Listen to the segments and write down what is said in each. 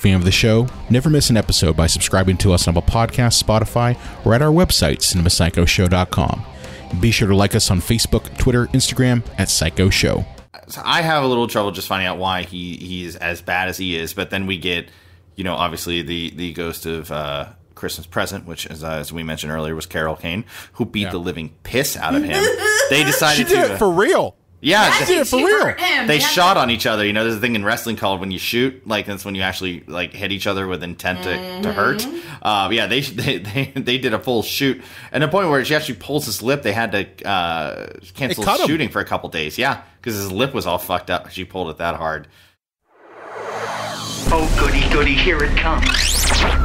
fan of the show? Never miss an episode by subscribing to us on Apple Podcasts, Spotify, or at our website, cinemapsychoshow.com. Be sure to like us on Facebook, Twitter, Instagram at Psycho Show. I have a little trouble just finding out why he's as bad as he is, but then we get, obviously the ghost of Christmas Present, which, as we mentioned earlier, was Carol Kane, who beat the living piss out of him. They decided she did it for real. Yeah, she did it for real. They shot on each other. There's a thing in wrestling called when you shoot, that's when you actually hit each other with intent to hurt. They did a full shoot, and the point where she actually pulls his lip, they had to cancel shooting for a couple days. Yeah, because his lip was all fucked up. She pulled it that hard. Oh, goody, goody, here it comes.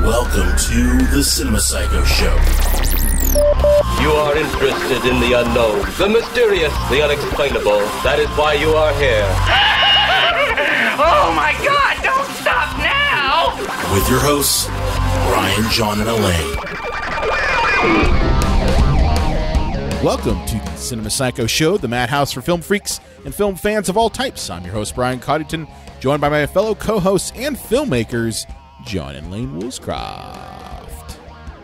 Welcome to the Cinema Psycho Show. You are interested in the unknown, the mysterious, the unexplainable. That is why you are here. Oh, my God, don't stop now! With your hosts, Brian, John, and Elaine. Welcome to the Cinema Psycho Show, the madhouse for film freaks and film fans of all types. I'm your host, Brian Coddington, joined by my fellow co-hosts and filmmakers, John and Lane Woolscroft.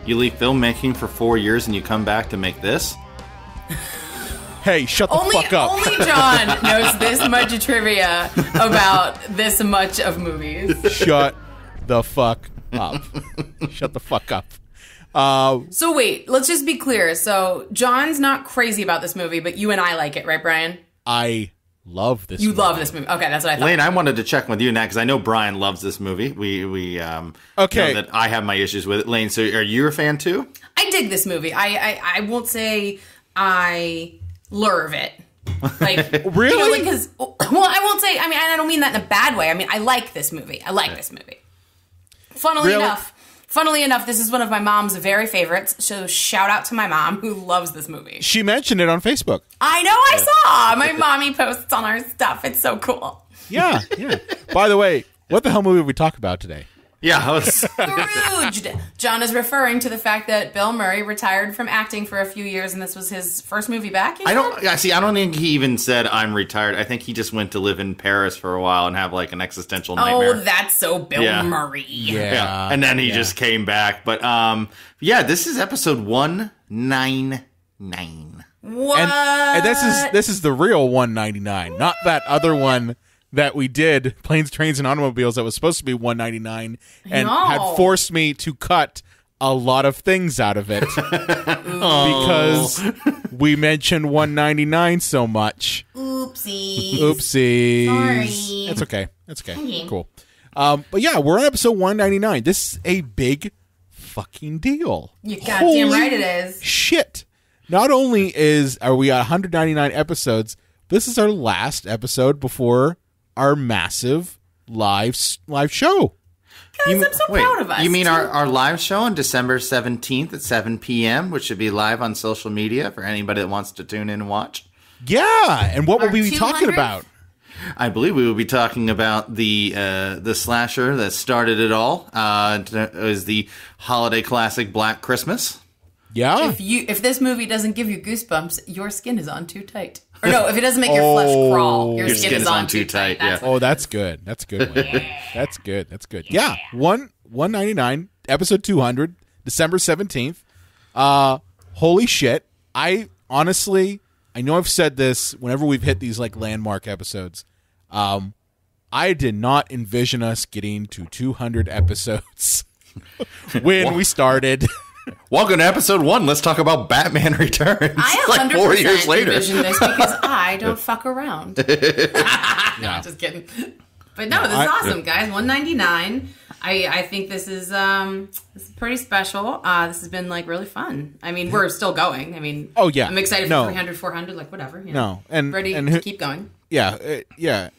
You leave filmmaking for 4 years and you come back to make this? Hey, shut the fuck up. Only John knows this much trivia about this much of movies. Shut the fuck up. Shut the fuck up. So wait, let's just be clear. So John's not crazy about this movie, but you and I like it, right, Brian? I love this movie. You love this movie. Okay, that's what I thought. Lane, I wanted to check with you now because I know Brian loves this movie. We know that I have my issues with it. Lane, so are you a fan too? I dig this movie. I won't say I love it. Really? Because I won't say. I mean, I don't mean that in a bad way. I mean, I like this movie. This movie. Funnily enough, this is one of my mom's very favorites, so shout out to my mom who loves this movie. She mentioned it on Facebook. I know, I saw! My mommy posts on our stuff. It's so cool. Yeah. By the way, what the hell movie did we talk about today? Yeah, Scrooged! John is referring to the fact that Bill Murray retired from acting for a few years, and this was his first movie back. I don't think he even said I'm retired. I think he just went to live in Paris for a while and have an existential nightmare. Oh, that's so Bill Murray. Yeah. And then he just came back. But this is episode 199. What? And this is the real 199, not that other one that we did, Planes, Trains, and Automobiles, that was supposed to be 199 and had forced me to cut a lot of things out of it because we mentioned 199 so much. Oopsies. Sorry. It's okay. Cool. But yeah, we're on episode 199. This is a big fucking deal. You goddamn right it is. Shit. Not only are we at 199 episodes, this is our last episode before our massive live show. Guys, I'm so proud of us. You mean our live show on December 17th at 7 p.m., which should be live on social media for anybody that wants to tune in and watch? Yeah, and what will we be talking about? I believe we will be talking about the slasher that started it all. It was the holiday classic Black Christmas. Yeah. If this movie doesn't give you goosebumps, your skin is on too tight. Or no, if it doesn't make your flesh crawl, your skin is on too tight. Yeah. Oh, that's good. That's good. That's good. Yeah. 199, episode 200, December 17th. Holy shit. I honestly, I know I've said this whenever we've hit these landmark episodes. I did not envision us getting to 200 episodes when we started. Welcome to episode 1. Let's talk about Batman Returns. I 100% 4 years later. envision this because I don't fuck around. No, just kidding. But no, this is awesome, guys. 199. I think this is pretty special. This has been like really fun. I mean, we're still going. I mean, oh yeah, I'm excited for 300, 400, like whatever. You know, and ready to keep going. Yeah, yeah.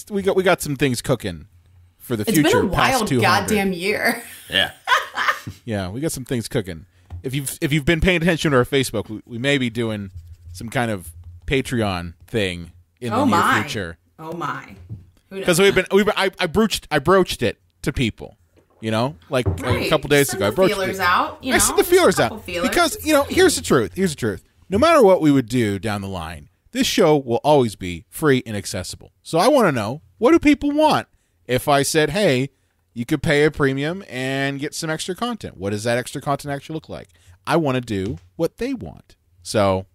We got some things cooking for the future. It's been a wild 200. goddamn year. Yeah. Yeah, we got some things cooking. If you've been paying attention to our Facebook, we may be doing some kind of Patreon thing in the near future. Oh my! Because I broached it to people, you know, like a couple days ago. I broached feelers it. out. You know, I sent the feelers out because here's the truth. Here's the truth. No matter what we would do down the line, this show will always be free and accessible. So I want to know, what do people want? If I said, hey, you could pay a premium and get some extra content. What does that extra content actually look like? I want to do what they want. So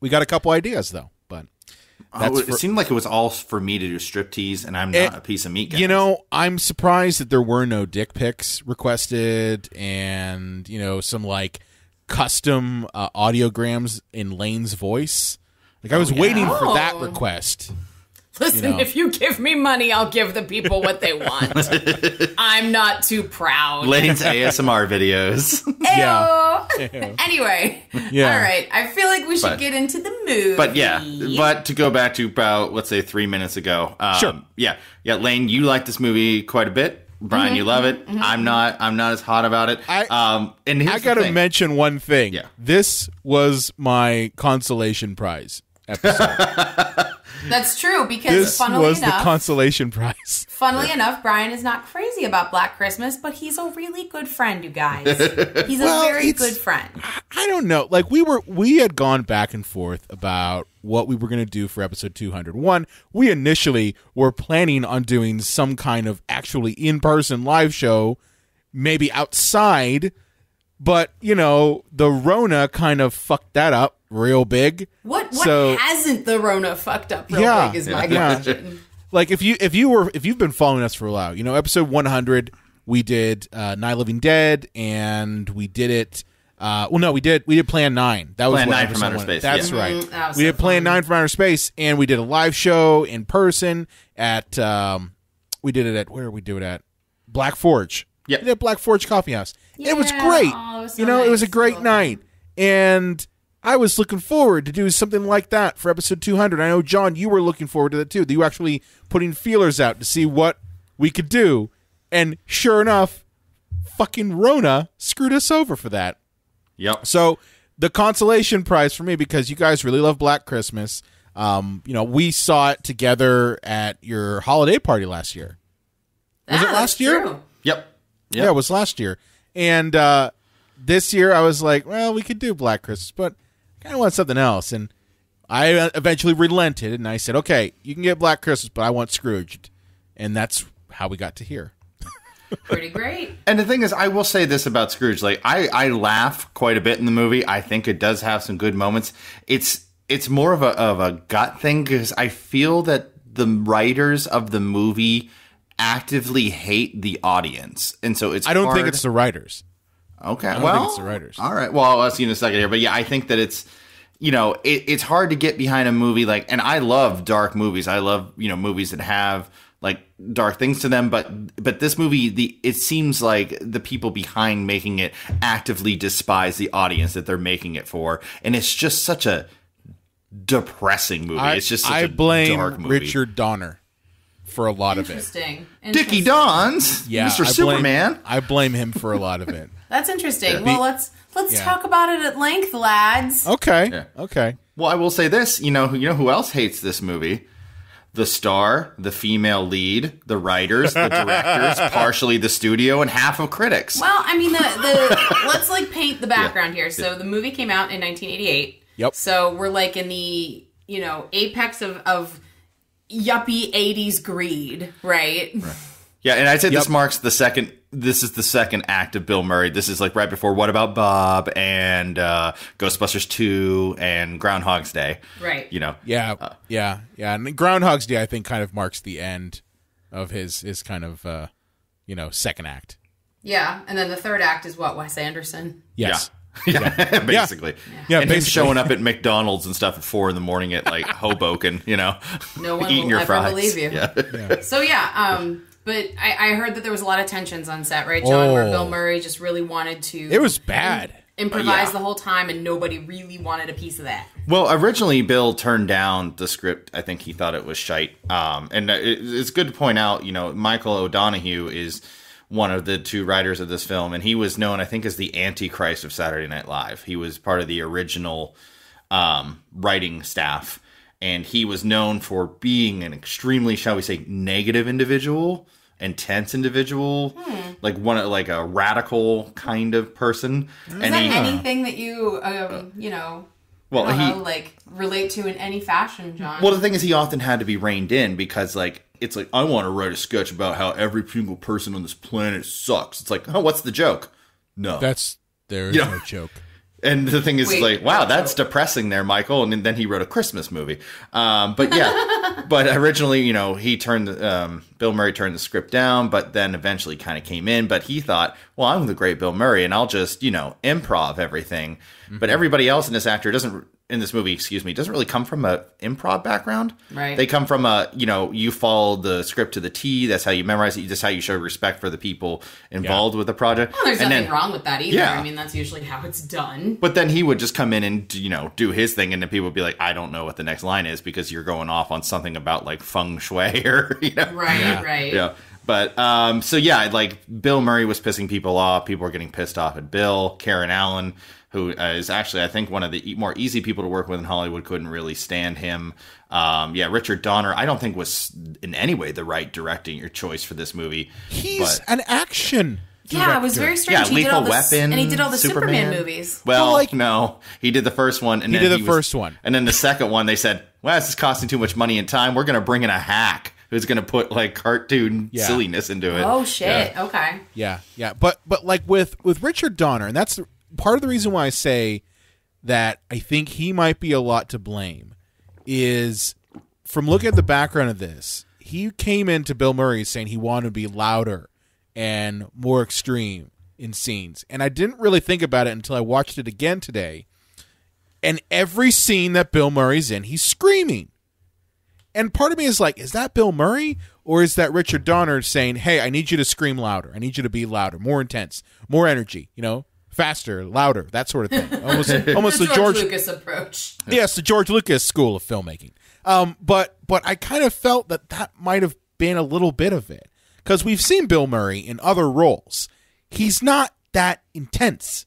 we got a couple ideas, though. But it seemed like it was all for me to do striptease, and I'm not a piece of meat, guys. You know, I'm surprised that there were no dick pics requested and, you know, some, like, custom audiograms in Lane's voice. Like, I was waiting for that request. Listen, if you give me money, I'll give the people what they want. I'm not too proud. Lane's ASMR videos. Yeah. Anyway, all right. I feel like we should get into the movie. But to go back to about, let's say, 3 minutes ago. Sure. Yeah, Lane, you like this movie quite a bit. Brian, you love it. I'm not as hot about it. And I got to mention one thing. Yeah. This was my consolation prize episode. That's true, because this funnily was enough, the consolation prize. Funnily enough, Brian is not crazy about Black Christmas, but he's a really good friend, you guys. He's a very good friend. I don't know. Like, we had gone back and forth about what we were going to do for episode 200. One, we initially were planning on doing some kind of actually in-person live show, maybe outside, but, you know, the Rona kind of fucked that up real big. What hasn't the Rona fucked up real big is my question. Like, if you've been following us for a while, you know, episode 100 we did Night Living Dead, and we did it. We did Plan 9. That was Plan 9 from Outer Space. That's right. We did Plan 9 from Outer Space, and we did a live show in person at. We did it at where did we do it at? Black Forge. Yeah, we did Black Forge Coffee House. Yeah. It was great. Oh, it was so it was a nice. great night, and I was looking forward to doing something like that for episode 200. I know, John, you were looking forward to that too. You were actually putting feelers out to see what we could do. And sure enough, fucking Rona screwed us over for that. Yep. So the consolation prize for me, because you guys really love Black Christmas, we saw it together at your holiday party last year. Was it last year? True. Yep. Yeah, it was last year. And this year I was like, well, we could do Black Christmas, but I kind of want something else. And I eventually relented, and I said, okay, you can get Black Christmas, but I want Scrooged. And that's how we got to here. Pretty great. And the thing is, I will say this about Scrooge. Like, I laugh quite a bit in the movie. I think it does have some good moments. It's more of a gut thing, because I feel that the writers of the movie actively hate the audience. And so it's I don't think it's the writers. Okay. I don't think it's the writers. All right. Well, I'll see you in a second here. But yeah, I think that it's, it's hard to get behind a movie like, and I love dark movies. I love, movies that have like dark things to them. But this movie, it seems like the people behind making it actively despise the audience that they're making it for. And it's just such a depressing movie. It's just such a dark movie. Richard Donner for a lot of it. Interesting. Dickie Dons, Mr. Superman. I blame him for a lot of it. That's interesting. Well, let's talk about it at length, lads. Okay. Yeah. Okay. Well, I will say this. You know who else hates this movie? The star, the female lead, the writers, the directors, partially the studio, and half of critics. Well, I mean, let's paint the background here. So the movie came out in 1988. Yep. So we're like in the apex of yuppie 80s greed, right? Yeah, and I'd say this marks the second. This is the second act of Bill Murray. This is like right before What About Bob and Ghostbusters 2 and Groundhog's Day. Right. Yeah. And Groundhog's Day, I think, kind of marks the end of his kind of second act. Yeah, and then the third act is what, Wes Anderson? Yes. Yeah, basically. Yeah, and him showing up at McDonald's and stuff at 4 a.m. at like Hoboken, No one eating will your ever fries. believe you. Yeah. So but I heard that there was a lot of tensions on set, right, John? Where Bill Murray just really wanted to. It was bad. Improvise the whole time, and nobody really wanted a piece of that. Well, originally Bill turned down the script. I think he thought it was shite. And it's good to point out, Michael O'Donoghue is one of the two writers of this film, and he was known, I think, as the Antichrist of Saturday Night Live. He was part of the original writing staff, and he was known for being an extremely, shall we say, negative individual, intense individual, like a radical kind of person. Is that anything that you relate to in any fashion, John? Well, the thing is, he often had to be reined in because, it's like, I want to write a sketch about how every single person on this planet sucks. It's like, oh, what's the joke? No. There's no joke. And the thing is, Wait, like, wow, that's depressing there, Michael. And then he wrote a Christmas movie. But yeah, but originally, you know, Bill Murray turned the script down, but then eventually kind of came in. But he thought, well, I'm the great Bill Murray, and I'll just, you know, improv everything. Mm-hmm. But everybody else in this movie, doesn't really come from a improv background. Right. They come from you follow the script to the T. That's how you memorize it. That's how you show respect for the people involved with the project. Well, there's nothing wrong with that either. Yeah. I mean, that's usually how it's done. But then he would just come in and, you know, do his thing, and then people would be like, I don't know what the next line is because you're going off on something about, like, feng shui or, you know. Right. Yeah. But, like, Bill Murray was pissing people off. People were getting pissed off at Bill. Karen Allen, who is actually, I think, one of the more easy people to work with in Hollywood, couldn't really stand him. Richard Donner, I don't think was in any way the right directing choice for this movie. He's an action director. Yeah, it was very strange. Yeah, Lethal Weapon, and he did all the Superman movies. Well, no, he did the first one, and and then the second one, they said, "Well, this is costing too much money and time. We're going to bring in a hack who's going to put like cartoon silliness into it." Oh shit! Yeah. Okay. Yeah. But like with Richard Donner, and that's part of the reason why I say that I think he might be a lot to blame, is from looking at the background of this, he came into Bill Murray saying he wanted to be louder and more extreme in scenes. And I didn't really think about it until I watched it again today. And every scene that Bill Murray's in, he's screaming. And part of me is like, is that Bill Murray? Or is that Richard Donner saying, hey, I need you to scream louder. I need you to be louder, more intense, more energy, you know? Faster, louder, that sort of thing. Almost the George Lucas approach. Yes, the George Lucas school of filmmaking. But I kind of felt that might have been a little bit of it, because we've seen Bill Murray in other roles. He's not that intense.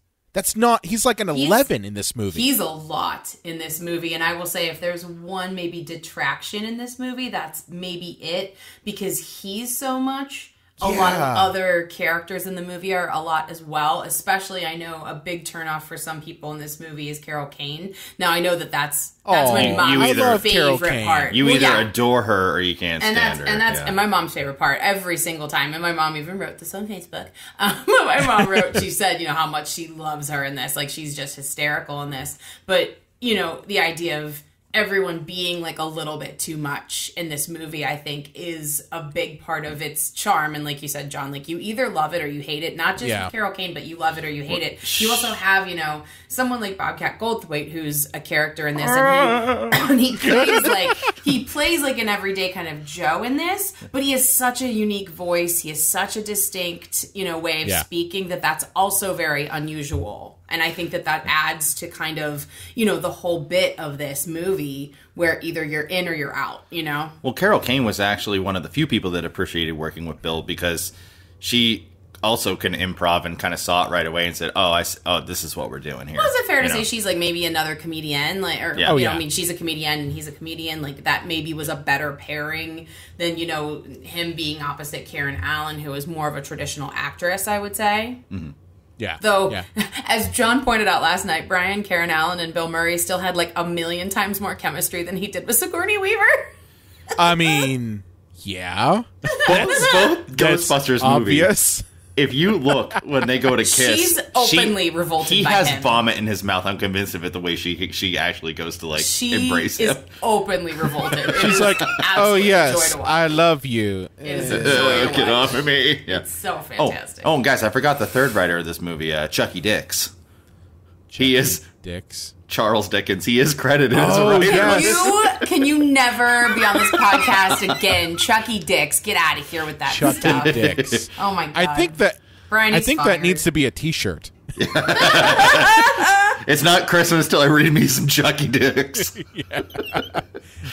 He's like an 11 in this movie. He's a lot in this movie, and I will say if there's one maybe detraction in this movie, that's maybe it, because he's so much. A lot of other characters in the movie are a lot as well, especially I know a big turnoff for some people in this movie is Carol Kane. Now I know that's my mom's favorite part. You either adore her or you can't stand her. And my mom's favorite part every single time. And my mom even wrote this on Facebook. My mom wrote, she said, you know, how much she loves her in this. Like, she's just hysterical in this. But, you know, the idea of everyone being like a little bit too much in this movie, I think, is a big part of its charm. And like you said, John, like you either love it or you hate it. Not just Carol Kane, but you love it or you hate it. You also have, you know, someone like Bobcat Goldthwait, who's a character in this, and he plays like an everyday kind of Joe in this, but he has such a unique voice. He has such a distinct, you know, way of speaking that's also very unusual. And I think that adds to kind of, you know, the whole bit of this movie where either you're in or you're out, you know? Well, Carol Kane was actually one of the few people that appreciated working with Bill, because she also can improv and kind of saw it right away and said, this is what we're doing here. Well, is it fair to say she's like maybe another comedian? Like, or, you know, I mean, she's a comedian and he's a comedian. Like, that maybe was a better pairing than, you know, him being opposite Karen Allen, who is more of a traditional actress, I would say. Mm-hmm. Yeah. Though, as John pointed out last night, Karen Allen, and Bill Murray still had like a million times more chemistry than he did with Sigourney Weaver. I mean, yeah. Both Ghostbusters obvious. Movies. If you look when they go to kiss, she's openly revolted by him. He has vomit in his mouth. I'm convinced of it, the way she actually goes to like embrace him. She is openly revolted. She's like, oh yes, I love you. It is a joy to get off of me. Yeah. It's so fantastic. Oh, and guys, I forgot the third writer of this movie, Chucky Dix. He is Dix. Charles Dickens. He is credited as a writer. Yes. Can you never be on this podcast again? Chucky Dix, get out of here with that Chucky stuff. Dix. Oh my god! I think that Brian that needs to be a T-shirt. It's not Christmas till I read me some Chucky Dix.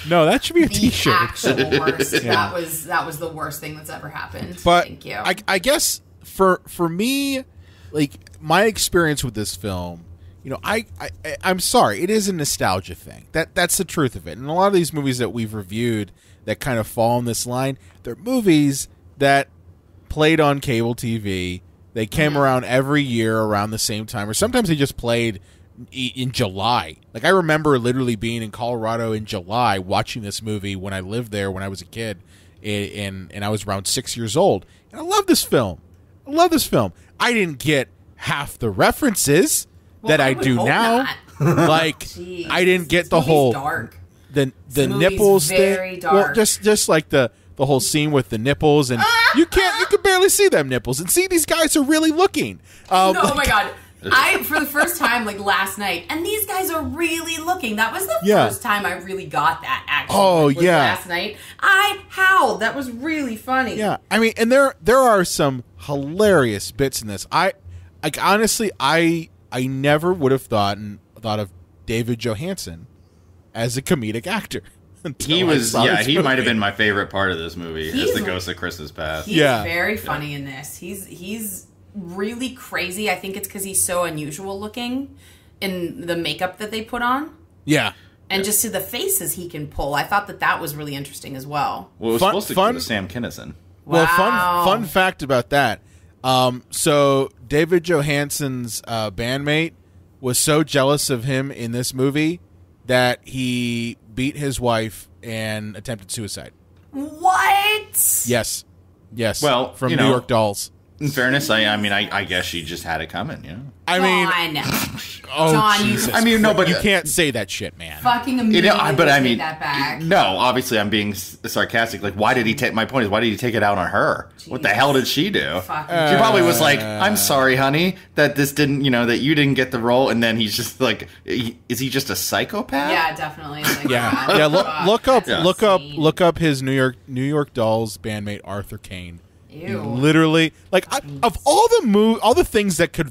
No, that should be a T-shirt. Actual worst. That was the worst thing that's ever happened. But thank you. I guess for me, like my experience with this film, you know, I'm sorry, it is a nostalgia thing. That's the truth of it. And a lot of these movies that we've reviewed that kind of fall in this line, they're movies that played on cable TV. They came around every year around the same time, or sometimes they just played in July. Like, I remember literally being in Colorado in July watching this movie when I lived there when I was a kid, and I was around 6 years old. And I love this film. I didn't get half the references that I do now. Like, Jeez. I didn't get This the whole dark. the movie's nipples very thing. dark. Well, just like the whole scene with the nipples, and you could barely see them nipples, and see these guys are really looking. No, oh my god. For the first time, like last night, and these guys are really looking. That was the first time I really got that, actually. Oh, was yeah. Last night. I howled. That was really funny. Yeah. I mean, and there are some hilarious bits in this. Honestly, I never would have thought of David Johansen as a comedic actor. He was, he might have been my favorite part of this movie as the Ghost of Christmas Past. He's very funny in this. He's really crazy. I think it's because he's so unusual looking in the makeup that they put on. Yeah. And just to the faces he can pull. I thought that was really interesting as well. Well, it was supposed to go to Sam Kinison. Well, fun fact about that. So David Johansen's bandmate was so jealous of him in this movie that he beat his wife and attempted suicide. What? Yes. Well, from New York Dolls. In fairness, I guess she just had it coming, John, Jesus. but you can't say that shit, man. Fucking immediately take that back. No, obviously I'm being sarcastic. Like, why did he take? My point is, why did he take it out on her? Jeez. What the hell did she do? Fucking She probably was like, "I'm sorry, honey, that this didn't, that you didn't get the role." And then he's just like, "Is he just a psychopath?" Yeah, definitely. Like, Yeah. Look up his New York Dolls bandmate Arthur Kane. Ew. Literally, like of all the things that could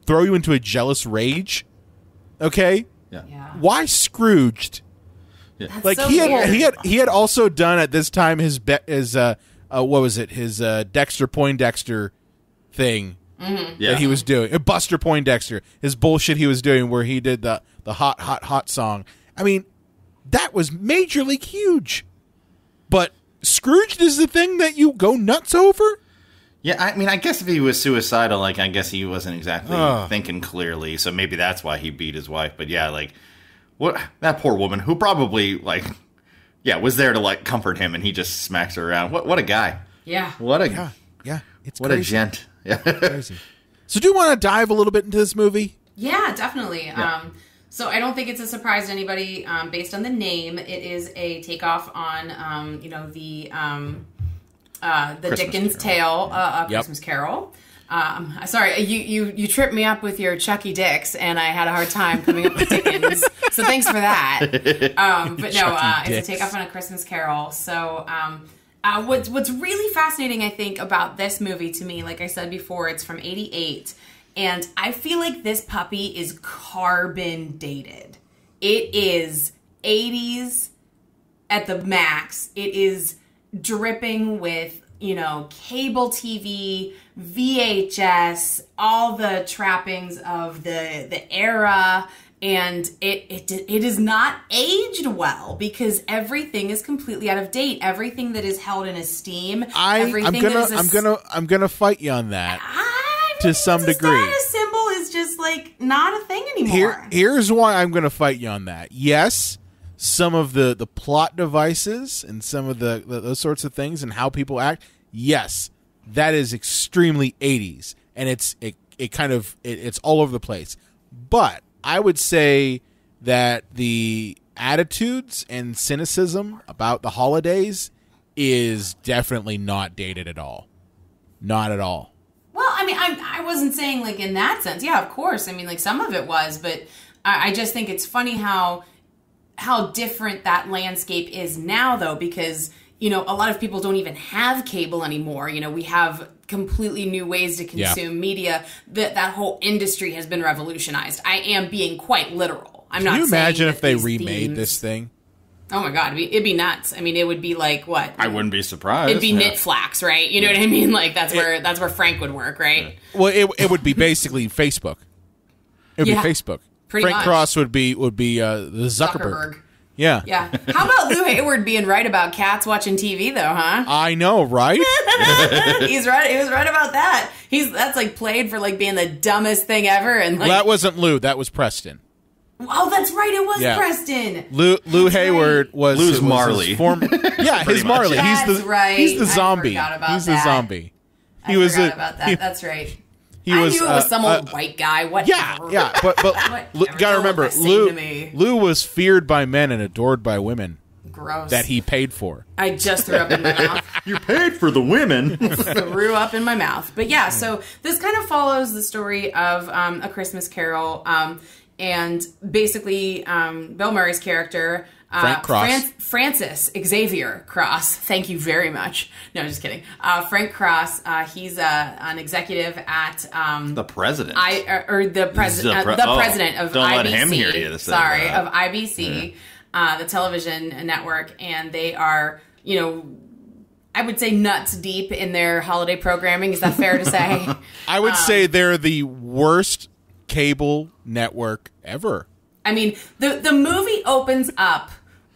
throw you into a jealous rage. Okay. Yeah. Why Scrooged? Yeah. That's Like so he weird. had also done at this time his what was it, his Dexter Poindexter thing that he was doing, Buster Poindexter, his bullshit he was doing where he did the hot song. I mean, that was majorly huge, but Scrooged is the thing that you go nuts over. Yeah, I guess if he was suicidal, I guess he wasn't exactly thinking clearly, so maybe that's why he beat his wife. But yeah, what, that poor woman who probably was there to comfort him, and he just smacks her around. What a guy! Yeah. It's what crazy. a gent. Yeah. Crazy. So, do you want to dive a little bit into this movie? Yeah, definitely. Yeah. So I don't think it's a surprise to anybody based on the name. It is a takeoff on, the Dickens Tale, Christmas Carol. Sorry, you tripped me up with your Chucky Dicks, and I had a hard time coming up with Dickens. So thanks for that. But no, it's a takeoff on A Christmas Carol. So what's really fascinating, I think, about this movie to me, like I said before, it's from '88. And I feel like this puppy is carbon dated. It is 80s at the max. It is dripping with, cable TV, VHS, all the trappings of the era. And it is not aged well because everything is completely out of date. Everything that is held in esteem. I'm gonna fight you on that. To some degree. The status symbol is just not a thing anymore. Here's why I'm going to fight you on that. Yes, some of the plot devices and some of those sorts of things and how people act. Yes, that is extremely 80s, and it's all over the place. But I would say that the attitudes and cynicism about the holidays is definitely not dated at all. Not at all. Well, I wasn't saying in that sense. Yeah, of course. Some of it was, but I just think it's funny how different that landscape is now, though, because, a lot of people don't even have cable anymore. We have completely new ways to consume media. That whole industry has been revolutionized. I am being quite literal. Can you imagine if they remade this thing? Oh my God, it'd be nuts. It would be what? I wouldn't be surprised. It'd be Knit Flax, right? You know what I mean? That's where Frank would work, right? Well, it would be basically Facebook. It would be Facebook. Pretty Frank much. Cross would be the Zuckerberg. Yeah. Yeah. How about Lou Hayward being right about cats watching TV, though, huh? I know, right? He's right. He was right about that. That's played for being the dumbest thing ever, and well, that wasn't Lou. That was Preston. Oh, that's right. It was Preston. Lou Hayward was Lou's Marley. His his Marley. That's right. He's the zombie. I forgot about he's that. the zombie. I forgot about that. That's right. I knew it was some old white guy. Whatever. Yeah. But gotta remember, Lou was feared by men and adored by women. Gross. That he paid for. I just threw up in my mouth. You paid for the women. Threw up in my mouth. But yeah, so this kind of follows the story of A Christmas Carol, and basically Bill Murray's character, Frank Cross. Francis Xavier Cross. Thank you very much. No, just kidding. Frank Cross. He's an executive at the president. The president of don't IBC. let him hear you. Sorry, of IBC. The television network, and they are, I would say nuts deep in their holiday programming. Is that fair to say? I would say they're the worst cable network ever. I mean, the movie opens up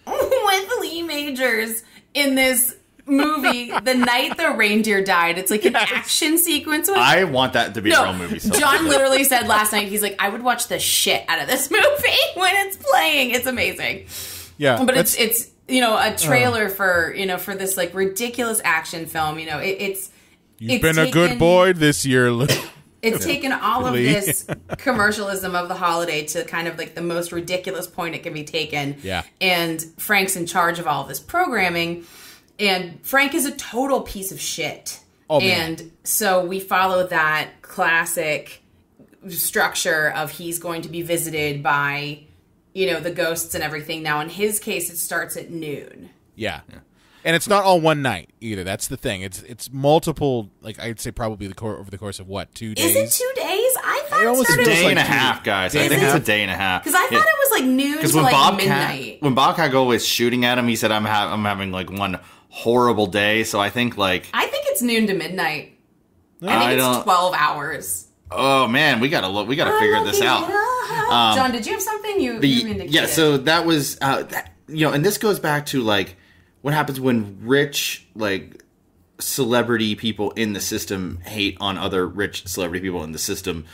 with Lee Majors in this movie the night the reindeer died. It's like an action sequence. I want that to be a real movie. John literally said last night, he's like, I would watch the shit out of this movie when it's playing. It's amazing. Yeah. But it's a trailer for this like ridiculous action film. It's been a good boy this year, Lou. It's taken all of this commercialism of the holiday to kind of like the most ridiculous point it can be taken. Yeah. And Frank's in charge of all of this programming. And Frank is a total piece of shit. Oh, man. And so we follow that classic structure of he's going to be visited by, the ghosts and everything. Now, in his case, it starts at noon. Yeah. And it's not all one night either. That's the thing. It's multiple, like I'd say probably over the course of 2 days? Is it 2 days? I thought it was a day and a half, guys. I think it's a day and a half. Because I thought it was like noon to like midnight. When Bobcat Gold was shooting at him, he said, I'm having like one horrible day. So I think it's noon to midnight. I think it's 12 hours. Oh man, we gotta figure this out. John, did you have something you indicated? Yeah, so that was and this goes back to like what happens when rich like celebrity people in the system hate on other rich celebrity people in the system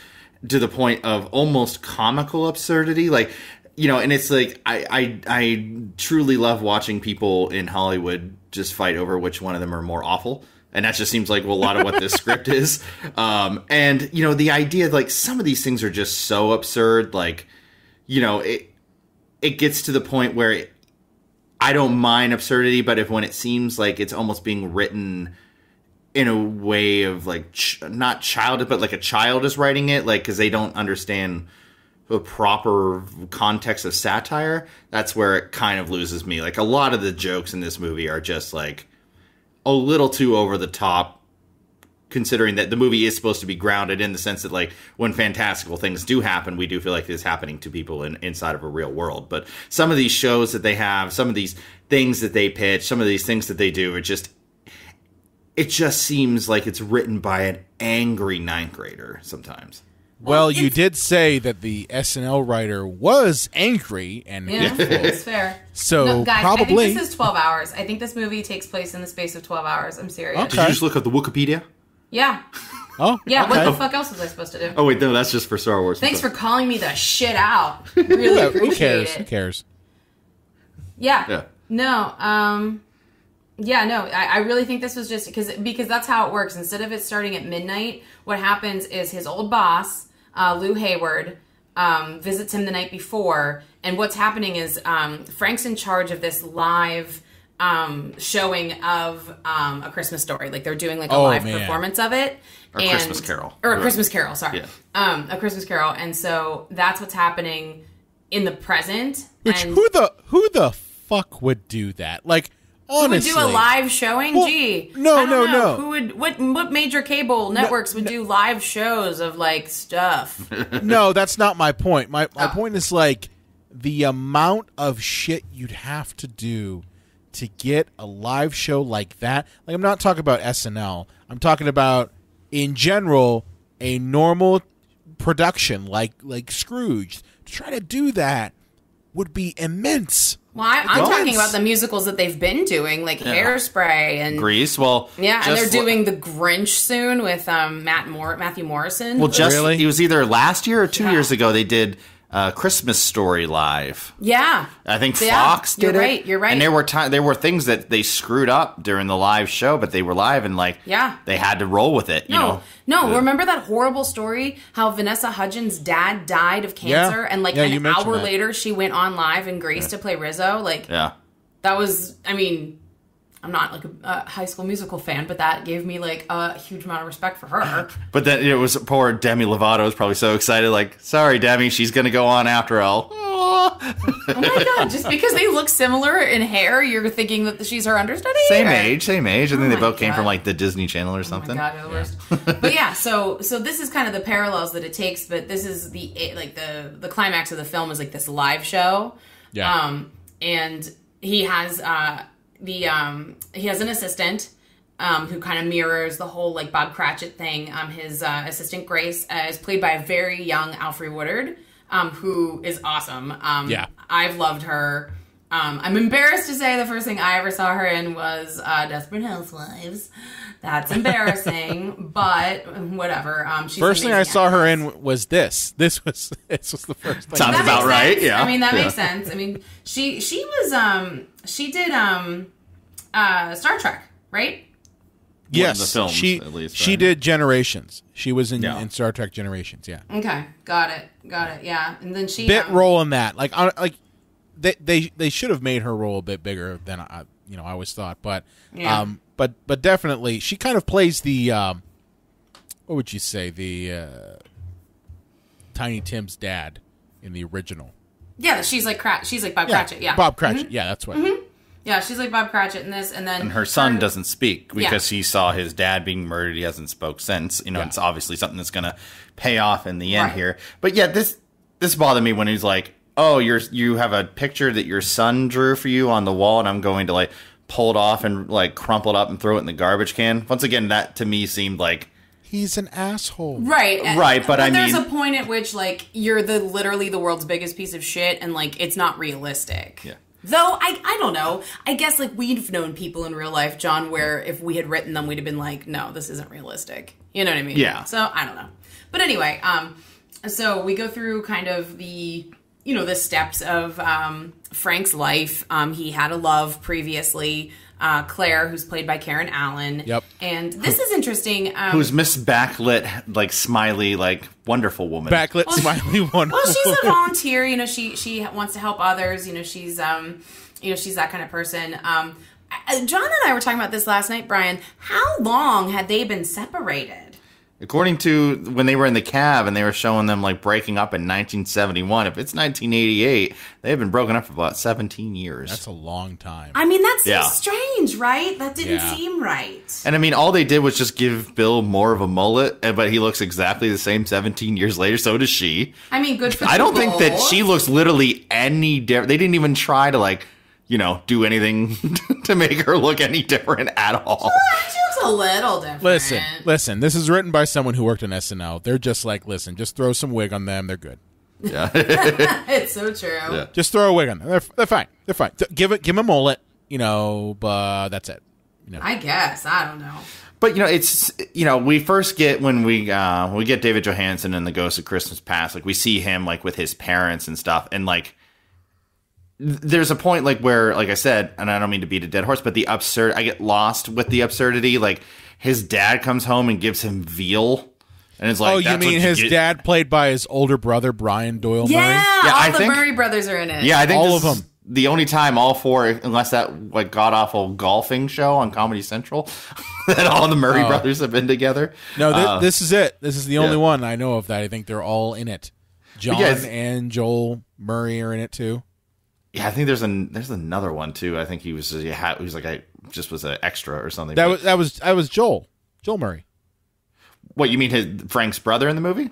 to the point of almost comical absurdity. Like, and it's like I truly love watching people in Hollywood just fight over which one of them are more awful. And that just seems like a lot of what this script is. And, the idea like some of these things are just so absurd. Like, it gets to the point where I don't mind absurdity, but when it seems like it's almost being written in a way of like, not childish, but like a child is writing it, like, because they don't understand the proper context of satire, that's where it kind of loses me. Like, a lot of the jokes in this movie are just like a little too over the top, considering that the movie is supposed to be grounded in the sense that, like, when fantastical things do happen, we do feel like it's happening to people inside of a real world. But some of these shows that they have, some of these things that they pitch, some of these things that they do, it just seems like it's written by an angry ninth grader sometimes. Well, you did say that the SNL writer was angry and hateful. That's fair. So no, guys, probably I think this is 12 hours. I think this movie takes place in the space of 12 hours. I'm serious. Okay. Did you just look at the Wikipedia? Yeah. Oh, yeah. Okay. What the fuck else was I supposed to do? Oh wait, no, that's just for Star Wars. Thanks for calling me the shit out. Really appreciate Who cares? it. Who cares? Yeah. No. Yeah, no, I really think this was just because that's how it works. Instead of it starting at midnight, what happens is his old boss, Lou Hayward, visits him the night before, and what's happening is Frank's in charge of this live showing of A Christmas Story. Like, they're doing like a live performance of it. Or a Christmas Carol. Or A Christmas Carol, sorry. Yeah. A Christmas Carol. And so that's what's happening in the present. Which, and who the fuck would do that? Like, honestly. Who would do a live showing? Well, Gee. no. Who would? What major cable networks would do live shows of like stuff? No, that's not my point. My point is like the amount of shit you'd have to do to get a live show like that. Like, I'm not talking about SNL. I'm talking about in general a normal production like Scrooged. To try to do that would be immense. Well, I'm talking about the musicals that they've been doing, like Hairspray and Grease. Well, yeah, and they're doing The Grinch soon with Matthew Morrison. Well, he was either last year or 2 years ago. They did Christmas Story live. Yeah, I think Fox did it. You're right. And there were things that they screwed up during the live show, but they were live and they had to roll with it. No, remember that horrible story how Vanessa Hudgens' dad died of cancer, and an hour later she went on live and graced to play Rizzo. That was, I mean, I'm not a High School Musical fan, but that gave me a huge amount of respect for her. But then it was poor Demi Lovato was probably so excited, sorry, Demi, she's gonna go on after all. Oh my god! Just because they look similar in hair, you're thinking that she's her understudy? Same age. I think they both came from the Disney Channel or something. Oh my god, they're the worst. But yeah, so this is kind of the parallels that it takes. But this is the climax of the film is this live show. Yeah. And he has he has an assistant who kind of mirrors the whole Bob Cratchit thing. His assistant Grace is played by a very young Alfre Woodard, who is awesome. I've loved her. I'm embarrassed to say the first thing I ever saw her in was Desperate Housewives. That's embarrassing, but whatever. She's first thing I saw her in was this. This was the first thing. Sounds about right. Yeah. I mean, that makes sense. I mean, she was she did Star Trek, right? Yes, the films, she at least, she right? did Generations. She was in Star Trek Generations. Yeah. Okay, got it. Yeah, and then she bit role in that. They should have made her role a bit bigger than I always thought. But but definitely she kind of plays the what would you say, the Tiny Tim's dad in the original. Yeah, she's like Bob Cratchit. Yeah, Bob Cratchit. Mm-hmm. Yeah, that's what. Mm-hmm. Yeah, she's like Bob Cratchit in this, and her son doesn't speak because he saw his dad being murdered. He hasn't spoke since. It's obviously something that's going to pay off in the end here. But yeah, this bothered me when he's like, "Oh, you have a picture that your son drew for you on the wall, and I'm going to pull it off and crumple it up and throw it in the garbage can." Once again, that to me seemed like he's an asshole. Right. But I mean, there's a point at which you're literally the world's biggest piece of shit, and it's not realistic. Yeah. Though, I don't know. I guess, we've known people in real life, John, where if we had written them, we'd have been like, no, this isn't realistic. You know what I mean? Yeah. So, I don't know. But anyway, so we go through kind of the steps of Frank's life. He had a love previously, Claire, who's played by Karen Allen. Yep. And this is interesting. Who's Miss Backlit, smiley, wonderful woman. Backlit, smiley, wonderful. Well, she's a volunteer. She wants to help others. She's she's that kind of person. John and I were talking about this last night, Brian. How long had they been separated? According to when they were in the cab and they were showing them breaking up in 1971, if it's 1988, they've been broken up for about 17 years. That's a long time. I mean, that seems strange, right? That didn't seem right. And I mean, all they did was just give Bill more of a mullet, but he looks exactly the same 17 years later. So does she. I mean, good for I don't think that she looks literally any different. They didn't even try to do anything to make her look any different at all. She looks a little different. Listen. This is written by someone who worked on SNL. They're just listen, just throw some wig on them. They're good. Yeah, it's so true. Yeah. Just throw a wig on them. They're fine. They're fine. Give them a mullet, but that's it. I guess I don't know. But it's we first get when we get David Johansen in The Ghost of Christmas Past. We see him with his parents and stuff, and there's a point where, I said, and I don't mean to beat a dead horse, but the absurd, I get lost with the absurdity. His dad comes home and gives him veal, and it's oh, you mean his dad played by his older brother Brian Doyle Murray? Yeah, all the Murray brothers are in it. Yeah, I think all of them. The only time all four, unless that god awful golfing show on Comedy Central, that all the Murray brothers have been together. No, this is it. This is the only one I know of that. I think they're all in it. John and Joel Murray are in it too. Yeah, I think there's another one too. I think he was was an extra or something. That was Joel Murray. What, you mean Frank's brother in the movie?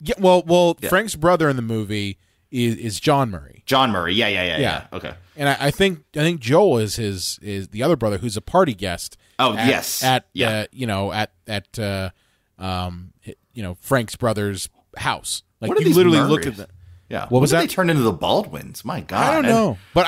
Yeah, well, Frank's brother in the movie is John Murray. John Murray, yeah. Okay. And I think Joel is the other brother who's a party guest. Oh, yes. At Frank's brother's house. What are you these literally Murrays? look at the. Yeah. What was that? They turned into the Baldwins. My God. I don't know, but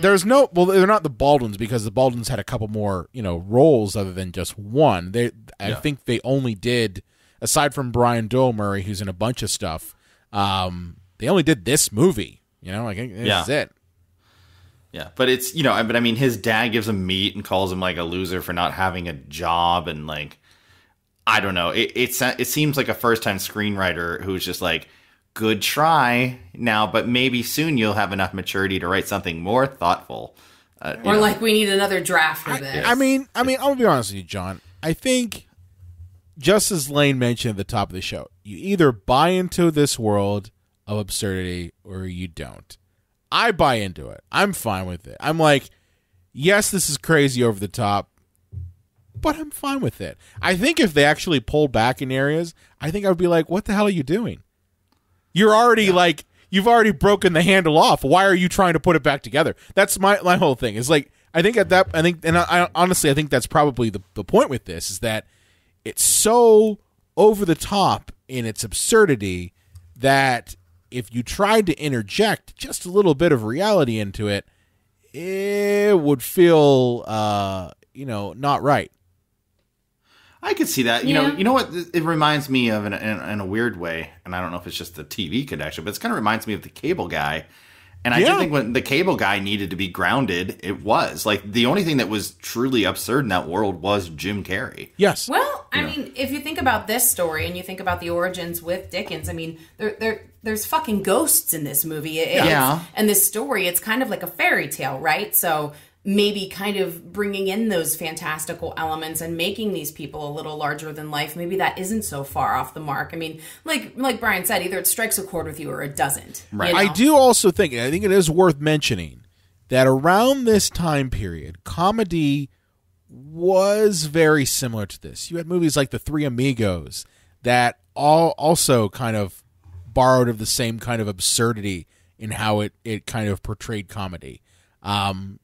there's no. Well, they're not the Baldwins because the Baldwins had a couple more roles other than just one. I think they only did, aside from Brian Doyle Murray, who's in a bunch of stuff. They only did this movie, like this is it. Yeah, but it's but I mean, his dad gives him meat and calls him like a loser for not having a job, and like I don't know. It seems like a first time screenwriter who's just like, good try now, but maybe soon you'll have enough maturity to write something more thoughtful. Or like we need another draft for this. I mean, I'm gonna be honest with you, John. I think, just as Lane mentioned at the top of the show, you either buy into this world of absurdity or you don't. I buy into it. I'm fine with it. I'm like, yes, this is crazy over the top, but I'm fine with it. I think if they actually pulled back in areas, I think I would be like, what the hell are you doing? You're already like, you've already broken the handle off. Why are you trying to put it back together? That's my whole thing. Is like, I honestly think that's probably the point with this, is that it's so over the top in its absurdity that if you tried to interject just a little bit of reality into it, it would feel, not right. I could see that. You know what? It reminds me of in a weird way, and I don't know if it's just the TV connection, but it kind of reminds me of the Cable Guy. And I do think when the Cable Guy needed to be grounded, it was like the only thing that was truly absurd in that world was Jim Carrey. Yes. Well, I mean, if you think about this story and you think about the origins with Dickens, I mean, there's fucking ghosts in this movie. And this story, it's kind of like a fairy tale, right? So maybe kind of bringing in those fantastical elements and making these people a little larger than life, maybe that isn't so far off the mark. I mean, like Brian said, either it strikes a chord with you or it doesn't. Right. I do also think it is worth mentioning that around this time period, comedy was very similar to this. You had movies like The Three Amigos that also kind of borrowed of the same kind of absurdity in how it kind of portrayed comedy.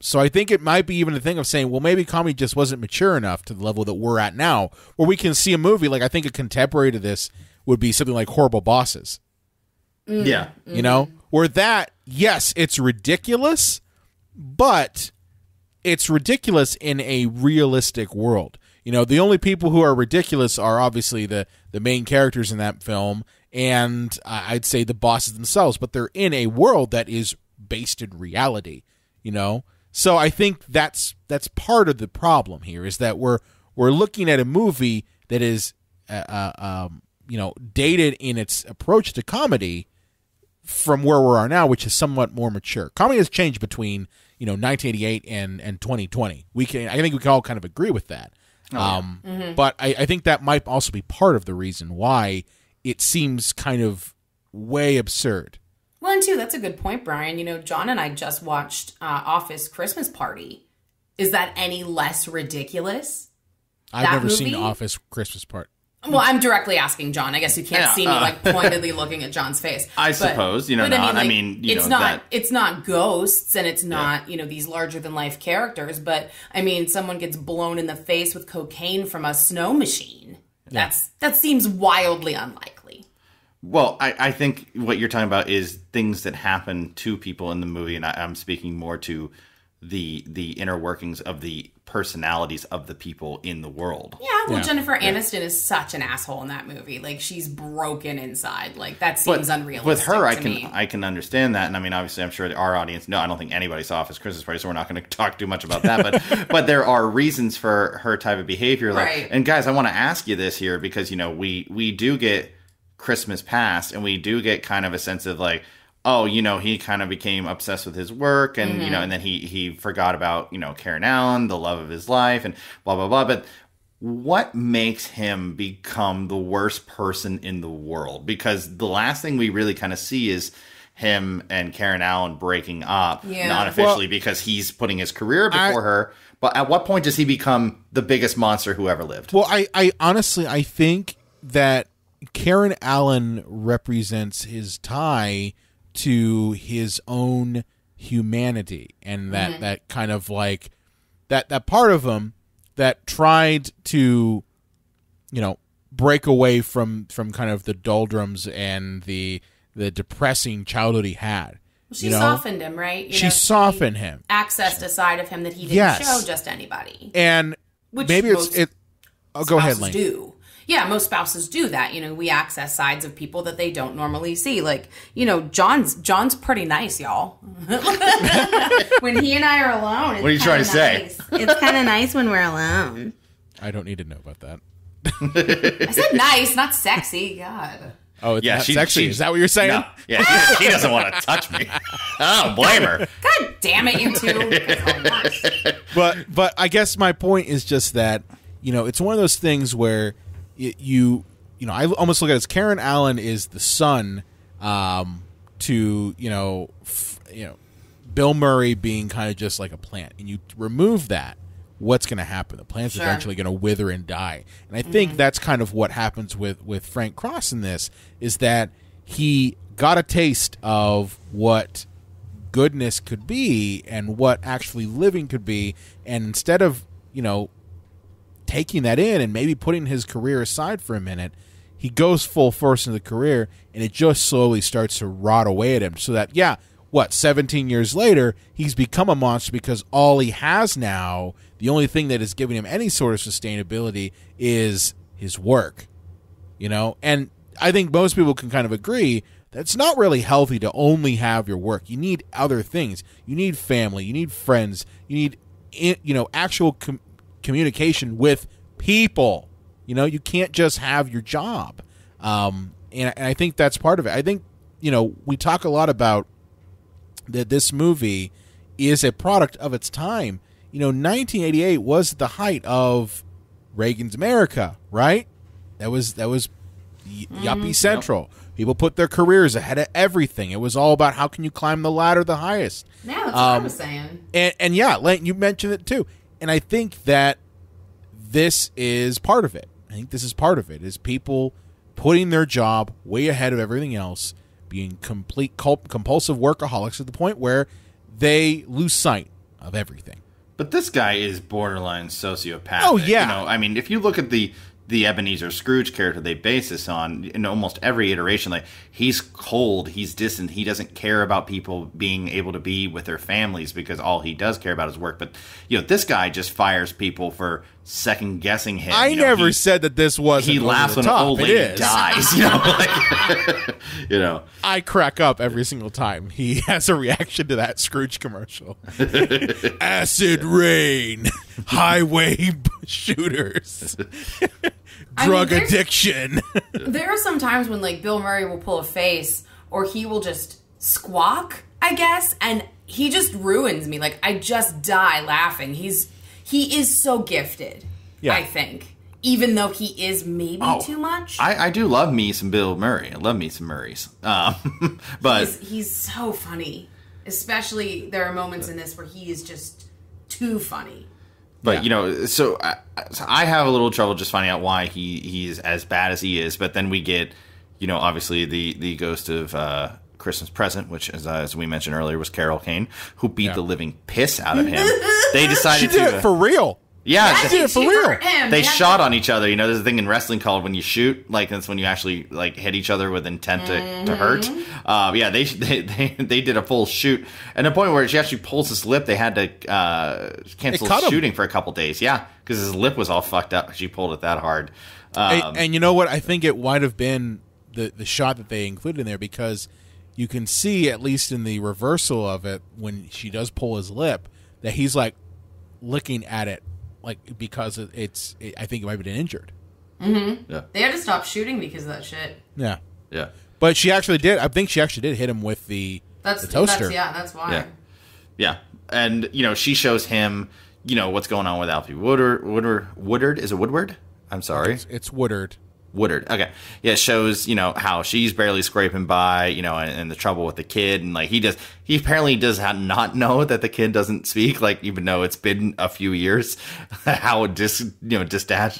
So I think it might be even a thing of saying, well, maybe comedy just wasn't mature enough to the level that we're at now, where we can see a movie like, I think a contemporary to this would be something like Horrible Bosses. Yeah. Where that, yes, it's ridiculous, but it's ridiculous in a realistic world. The only people who are ridiculous are obviously the main characters in that film, and I'd say the bosses themselves, but they're in a world that is based in reality. So I think that's part of the problem here, is that we're looking at a movie that is dated in its approach to comedy from where we are now, which is somewhat more mature. Comedy has changed between 1988 and 2020. I think we can all kind of agree with that. But I think that might also be part of the reason why it seems kind of way absurd. Well, and two, that's a good point, Brian. John and I just watched Office Christmas Party. Is that any less ridiculous? I've never seen Office Christmas Party. Well, I'm directly asking John. I guess you can't see me pointedly looking at John's face. I suppose, it's not ghosts and it's not, these larger than life characters, but I mean, someone gets blown in the face with cocaine from a snow machine. Yeah. That seems wildly unlikely. Well, I think what you're talking about is things that happen to people in the movie, and I'm speaking more to the inner workings of the personalities of the people in the world. Yeah, well, Jennifer Aniston is such an asshole in that movie. Like, she's broken inside. Like, that seems unrealistic. With her, I can understand that, and I mean, obviously, I'm sure our audience. No, I don't think anybody saw Office Christmas Party, so we're not going to talk too much about that. But there are reasons for her type of behavior. Like, right. And guys, I want to ask you this here because we do get Christmas past, and we do get kind of a sense of like, oh, he kind of became obsessed with his work, and and then he forgot about Karen Allen, the love of his life, and blah blah blah. But what makes him become the worst person in the world? Because the last thing we really kind of see is him and Karen Allen breaking up, not officially, because he's putting his career before her. But at what point does he become the biggest monster who ever lived? Well, I honestly think that Karen Allen represents his tie to his own humanity, and that kind of like that part of him that tried to break away from kind of the doldrums and the depressing childhood he had. She softened him, right? She softened him, accessed a side of him that he didn't show just anybody, and which maybe it's. Oh, go ahead, Lane. Do. yeah, most spouses do that. You know, we access sides of people that they don't normally see. Like, you know, John's pretty nice, y'all. When he and I are alone, it's what are you trying to say? It's kind of nice when we're alone. I don't need to know about that. I said nice, not sexy. God. Oh, it's not sexy. Is that what you're saying? No. Yeah, he doesn't want to touch me. I don't blame her. God damn it, you two. But I guess my point is just that, you know, it's one of those things where you know, I almost look at it as Karen Allen is the son to, you know, Bill Murray being kind of just like a plant. And you remove that, what's going to happen? The plant's eventually going to wither and die. And I think that's kind of what happens with Frank Cross in this, is that he got a taste of what goodness could be and what actually living could be. And instead of, you know, taking that in and maybe putting his career aside for a minute, he goes full force into the career, and it just slowly starts to rot away at him. So that, 17 years later, he's become a monster because all he has now, the only thing that is giving him any sort of sustainability is his work, you know? And I think most people can kind of agree that it's not really healthy to only have your work. You need other things. You need family. You need friends. You need, you know, actual communication with people. You know, you can't just have your job. And I think that's part of it. I think, you know, we talk a lot about that this movie is a product of its time. You know, 1988 was the height of Reagan's America, right? That was yuppie central. Yep. People put their careers ahead of everything. It was all about how can you climb the ladder the highest. Yeah, that's what I was saying. And yeah, Lane, you mentioned it too. And I think that this is part of it. I think this is part of it, is people putting their job way ahead of everything else, being complete compulsive workaholics to the point where they lose sight of everything. But this guy is borderline sociopathic. Oh, yeah. You know, I mean, if you look at the Ebenezer Scrooge character they base this on, in almost every iteration, like, he's cold, he's distant, he doesn't care about people being able to be with their families because all he does care about is work. But, you know, this guy just fires people for second guessing him. I never said that this wasn't. He laughs when an old lady dies. You know, like, you know. I crack up every single time he has a reaction to that Scrooge commercial. Acid rain, highway shooters, drug addiction. There are some times when, like, Bill Murray will pull a face, or he will just squawk, I guess, and he just ruins me. Like, I just die laughing. He is so gifted, I think. Even though he is maybe too much. I do love me some Bill Murray. I love me some Murrays. But he's so funny. Especially there are moments in this where he is just too funny. But, you know, so I have a little trouble just finding out why he's as bad as he is. But then we get, you know, obviously the ghost of Christmas Present, which, as we mentioned earlier, was Carol Kane, who beat the living piss out of him. They decided she did it for real. Yeah, she did it for real. They shot on each other. You know, there's a thing in wrestling called when you shoot, like, that's when you actually, like, hit each other with intent to hurt. Yeah, they did a full shoot. And the point where she actually pulls his lip, they had to cancel shooting for a couple days. Yeah, because his lip was all fucked up. She pulled it that hard. And you know what? I think it might have been the shot that they included in there, because you can see, at least in the reversal of it, when she does pull his lip, that he's, like, looking at it, like, because I think it might have been injured. Mm-hmm. Yeah. They had to stop shooting because of that shit. Yeah. Yeah. But she actually did. I think she actually did hit him with the toaster. That's why. Yeah. And, you know, she shows him, you know, what's going on with Alfie Woodard. Is it Woodward? I'm sorry. It's Woodard. Okay. Yeah, it shows, you know, how she's barely scraping by, you know, and the trouble with the kid. And, like, he apparently does not know that the kid doesn't speak, like, even though it's been a few years, how detached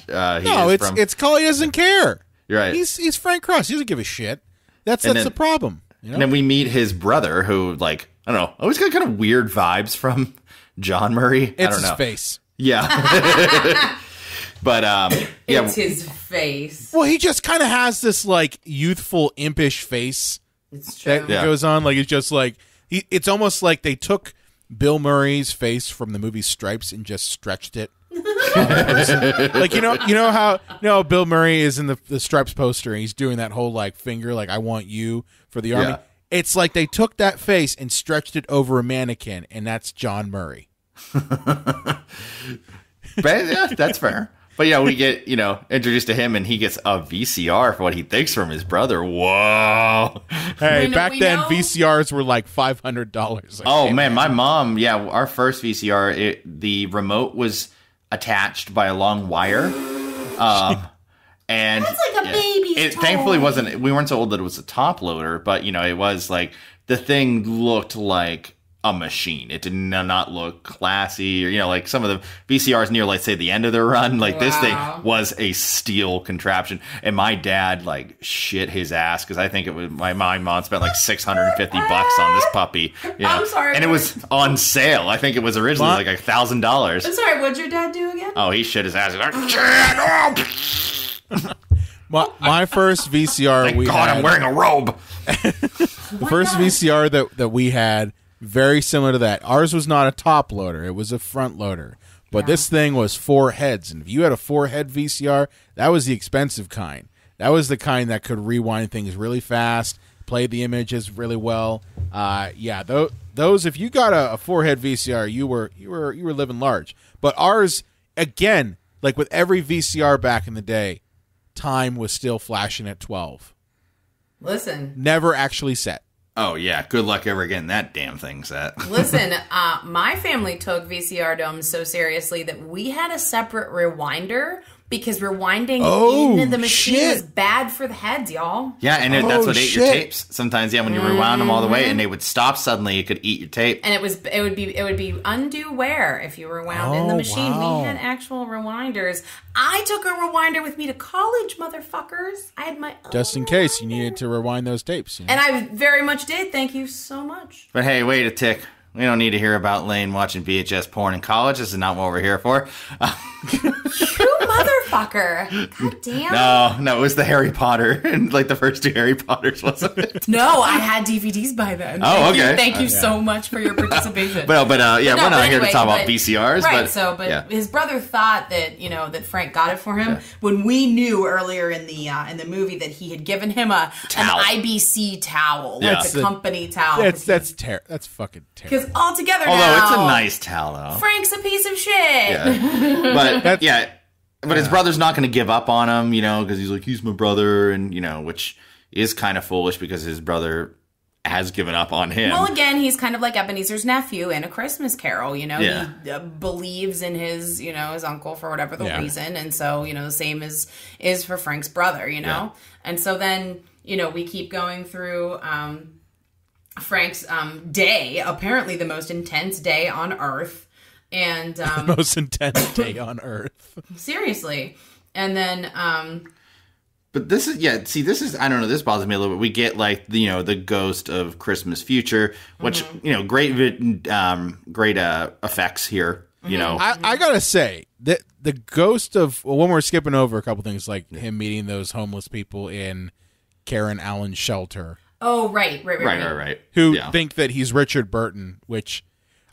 he is from. It's Collie doesn't care. You're right. He's Frank Cross. He doesn't give a shit. That's the problem. You know? And then we meet his brother, who, like, I don't know, always got kind of weird vibes from John Murray. It's his face. Yeah. But, it's his face. Well, he just kind of has this, like, youthful, impish face. It's true. That goes on. Like, it's just like, it's almost like they took Bill Murray's face from the movie Stripes and just stretched it Like how Bill Murray is in the Stripes poster and he's doing that whole like finger like I want you for the army. Yeah. It's like they took that face and stretched it over a mannequin, and that's John Murray. But yeah, that's fair. But yeah, we get, introduced to him, and he gets a VCR for what he thinks from his brother. Whoa. Hey, back then, VCRs were like $500. Oh, man, my mom, our first VCR, the remote was attached by a long wire. And that's like a baby's it toy. Thankfully we weren't so old that it was a top loader, but, it was like, the thing looked like a machine. It did not look classy, or like some of the VCRs near, like, say, the end of their run. Like this thing was a steel contraption, and my dad like shit his ass because I think it was my mom spent like $650 on this puppy. I'm sorry, and it was on sale. I think it was originally like $1,000. I'm sorry. What'd your dad do again? Oh, he shit his ass. He's like, my first VCR. Thank God, I'm wearing a robe. The first VCR that we had. Very similar to that. Ours was not a top loader. It was a front loader. But this thing was 4 heads. And if you had a 4-head VCR, that was the expensive kind. That was the kind that could rewind things really fast, play the images really well. Those if you got a 4-head VCR, you were living large. But ours, again, like with every VCR back in the day, time was still flashing at 12. Listen. Never actually set. Oh, yeah. Good luck ever getting that damn thing set. Listen, my family took VCR domes so seriously that we had a separate rewinder because rewinding in the machine was bad for the heads, y'all. Yeah, and that's what ate your tapes. Sometimes, when you rewound them all the way and they would stop suddenly, it could eat your tape. And it would be undue wear if you rewound in the machine. Wow. We had actual rewinders. I took a rewinder with me to college, motherfuckers. I had my own just in case you needed to rewind those tapes. And I very much did. Thank you so much. But hey, wait a tick. We don't need to hear about Lane watching VHS porn in college. This is not what we're here for. You motherfucker. God damn. No, it was the Harry Potter. And like the first 2 Harry Potters, wasn't it? No, I had DVDs by then. Oh, okay. Thank you so much for your participation. We're not here to talk about VCRs. Right, but his brother thought that, that Frank got it for him when we knew earlier in the movie that he had given him an IBC towel. Yeah. Like the company towel. That's fucking terrible. Because altogether although it's a nice towel, though. Frank's a piece of shit. Yeah. But his brother's not going to give up on him, because he's like, he's my brother, and, which is kind of foolish because his brother has given up on him. Well, again, he's kind of like Ebenezer's nephew in A Christmas Carol, He believes in his, his uncle for whatever the reason, and so, the same is for Frank's brother, Yeah. And so then, we keep going through Frank's day, apparently the most intense day on Earth. And the most intense day on Earth. Seriously. And then but this is I don't know, this bothers me a little bit. We get like the ghost of Christmas Future, which great effects here. I gotta say that the ghost of when we're skipping over a couple things like him meeting those homeless people in Karen Allen's shelter. Oh, right. Who think that he's Richard Burton, which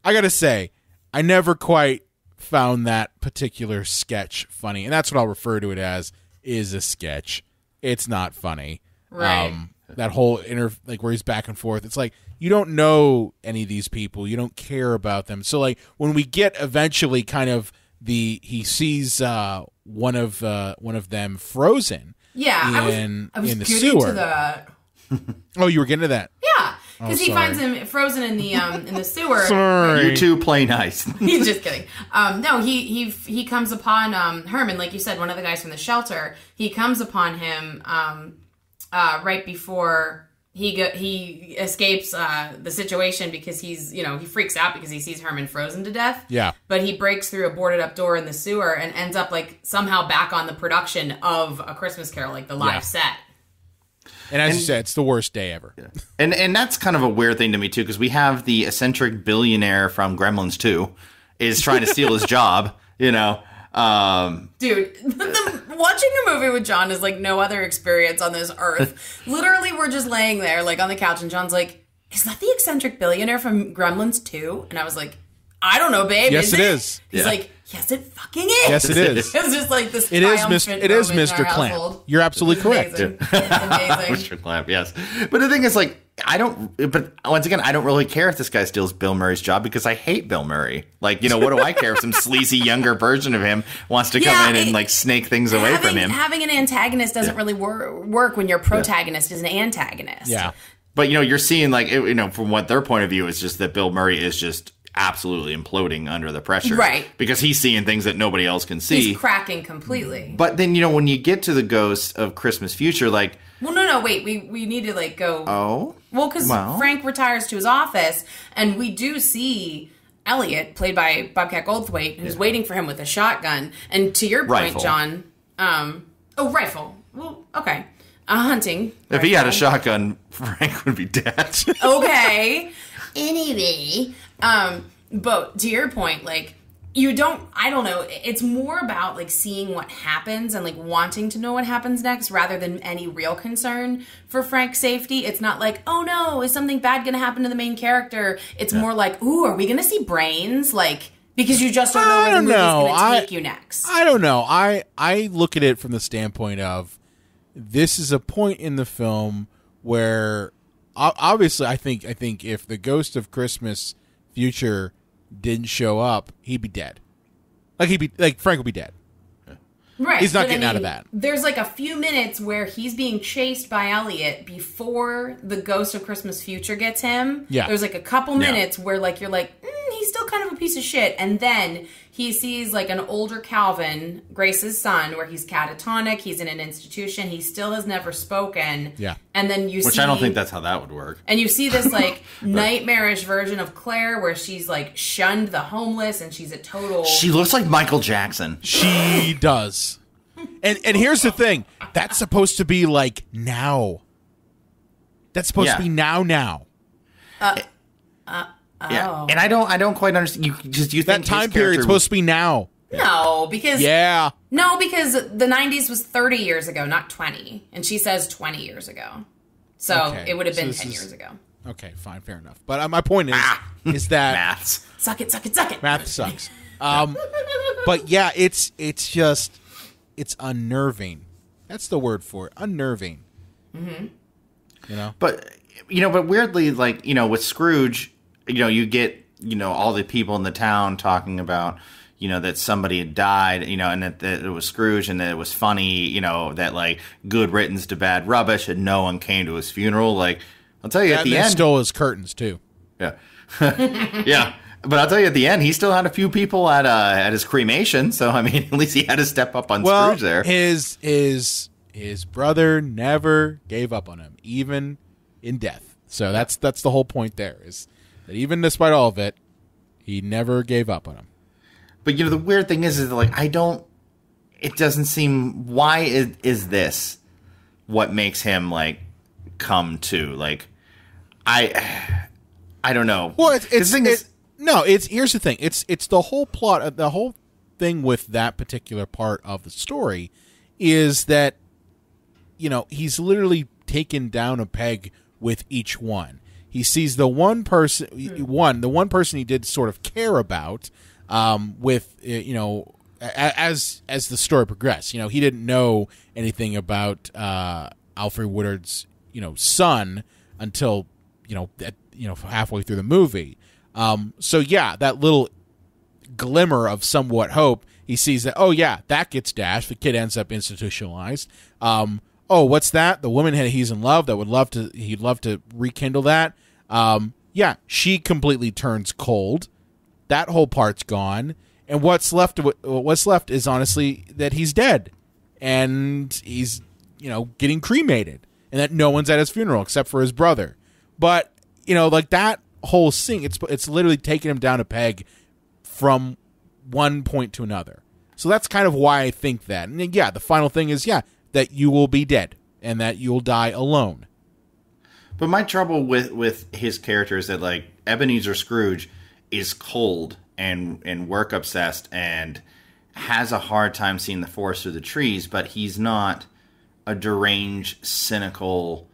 I gotta say, I never quite found that particular sketch funny, and that's what I'll refer to it as, is a sketch. It's not funny. Right. That whole where he's back and forth, it's like, you don't know any of these people. You don't care about them. So, like, when we get eventually kind of he sees one of them frozen in the sewer. To that. Oh, you were getting to that? Yeah. Because he finds him frozen in the sewer. Sorry. You two play nice. He's just kidding. No, he comes upon Herman, like you said, one of the guys from the shelter. He comes upon him right before he escapes the situation because he freaks out because he sees Herman frozen to death. Yeah. But he breaks through a boarded up door in the sewer and ends up like somehow back on the production of A Christmas Carol, like the live set. And as you said, it's the worst day ever. Yeah. And that's kind of a weird thing to me, too, because we have the eccentric billionaire from Gremlins 2 is trying to steal his job, Dude, watching a movie with John is like no other experience on this earth. Literally, we're just laying there, like, on the couch, and John's like, is that the eccentric billionaire from Gremlins 2? And I was like, I don't know, babe. Yes, it is. He's like, yes, it fucking is. Yes, it is. It's just like this. It is Mr. Clamp. You're absolutely correct. Amazing. It's amazing. Mr. Clamp, yes. But the thing is, like, but once again, I don't really care if this guy steals Bill Murray's job because I hate Bill Murray. Like, you know, what do I care if some sleazy younger version of him wants to come in and, like, snake things away from him? Having an antagonist doesn't really work when your protagonist is an antagonist. Yeah. But, you know, you're seeing, like, you know, from what their point of view is just that Bill Murray is just absolutely imploding under the pressure. Right. Because he's seeing things that nobody else can see. He's cracking completely. But then, you know, when you get to the ghost of Christmas Future, like... Well, no, wait. We need to, like, go... Oh? Well, because Frank retires to his office, and we do see Elliot, played by Bobcat Goldthwait, who's waiting for him with a shotgun. And to your point, John... rifle. Well, okay. Hunting. If he had a shotgun, Frank would be dead. Okay. Anyway, but to your point, like, I don't know, it's more about, like, seeing what happens and, like, wanting to know what happens next rather than any real concern for Frank's safety. It's not like, oh no, is something bad going to happen to the main character? It's more like, ooh, are we going to see brains? Like, because you just don't know where the movie's going to take you next. I don't know. I look at it from the standpoint of, this is a point in the film where... Obviously, I think if the Ghost of Christmas Future didn't show up, he'd be dead. Frank would be dead. Right. He's not getting out of that. There's like a few minutes where he's being chased by Elliot before the Ghost of Christmas Future gets him. Yeah. There's like a couple minutes where, like, you're like, he's still kind of a piece of shit. And then he sees, like, an older Calvin, Grace's son, where he's catatonic. He's in an institution. He still has never spoken. Yeah. And then Which I don't think that's how that would work. And you see this, like, nightmarish version of Claire where she's, like, shunned the homeless and she's a total... She looks like Michael Jackson. She does. And here's the thing. That's supposed to be, like, now. That's supposed to be now. Yeah, Oh. and I don't quite understand. You think that time period's supposed to be now? No, because the 90s was 30 years ago, not 20, and she says 20 years ago, so it would have been 10 years ago. Okay, fine, fair enough. But my point is that maths. Suck it. Math sucks. But yeah, it's unnerving. That's the word for it. Unnerving. Mm-hmm. You know, but weirdly, like, you know, with Scrooge. You know, you get, you know, all the people in the town talking about, you know, that somebody had died, you know, and that it was Scrooge and that it was funny, you know, that, like, good riddance to bad rubbish and no one came to his funeral. Like, I'll tell you at the end. Stole his curtains, too. Yeah. Yeah. But I'll tell you at the end, he still had a few people at his cremation. So, I mean, at least he had to step up on Scrooge there. His brother never gave up on him, even in death. So that's the whole point there is. That even despite all of it, he never gave up on him. But, you know, the weird thing is like, it doesn't seem, why is this what makes him, like, come to? Like, I don't know. Well, here's the thing. It's the whole plot, the whole thing with that particular part of the story is that, you know, he's literally taken down a peg with each one. He sees the one person he did sort of care about, with, you know, as the story progressed. You know, he didn't know anything about Alfred Woodard's, you know, son until, you know, halfway through the movie. So yeah, that little glimmer of somewhat hope. He sees that, oh yeah, that gets dashed. The kid ends up institutionalized. Oh, what's that? The woman he's in love that he'd love to rekindle that. Yeah, she completely turns cold. That whole part's gone. And what's left is honestly that he's dead and he's, you know, getting cremated and that no one's at his funeral except for his brother. But, you know, like that whole scene, it's literally taking him down a peg from one point to another. So that's kind of why I think that. And yeah, the final thing is, that you will be dead and that you'll die alone. But my trouble with his character is that, like, Ebenezer Scrooge is cold and work obsessed and has a hard time seeing the forest through the trees, but he's not a deranged, cynical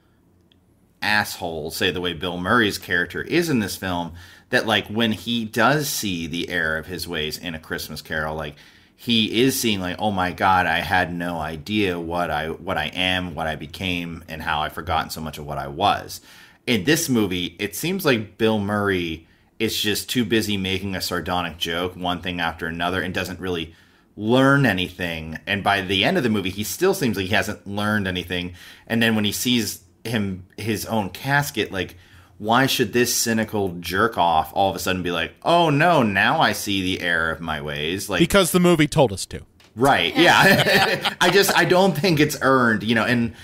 asshole, say the way Bill Murray's character is in this film, that like when he does see the error of his ways in A Christmas Carol, like he is seeing like, oh my God, I had no idea what I am, what I became, and how I've forgotten so much of what I was. In this movie, it seems like Bill Murray is just too busy making a sardonic joke, one thing after another, and doesn't really learn anything. And by the end of the movie, he still seems like he hasn't learned anything. And then when he sees his own casket, like, why should this cynical jerk off all of a sudden be like, oh no, now I see the error of my ways? Like, because the movie told us to. Right. Yeah. I don't think it's earned, and,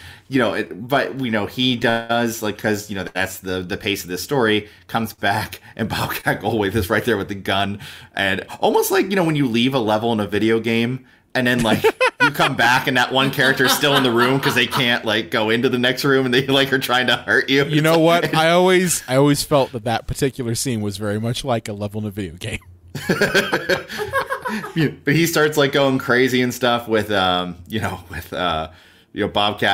but, he does, like, because, that's the pace of this story, comes back, and Bobcat Goldthwait is right there with the gun, and almost like, when you leave a level in a video game, and then, like, you come back, and that one character is still in the room because they can't, like, go into the next room, and they, like, are trying to hurt you. You know what? I always felt that particular scene was very much like a level in a video game. But he starts like going crazy and stuff with Bobcat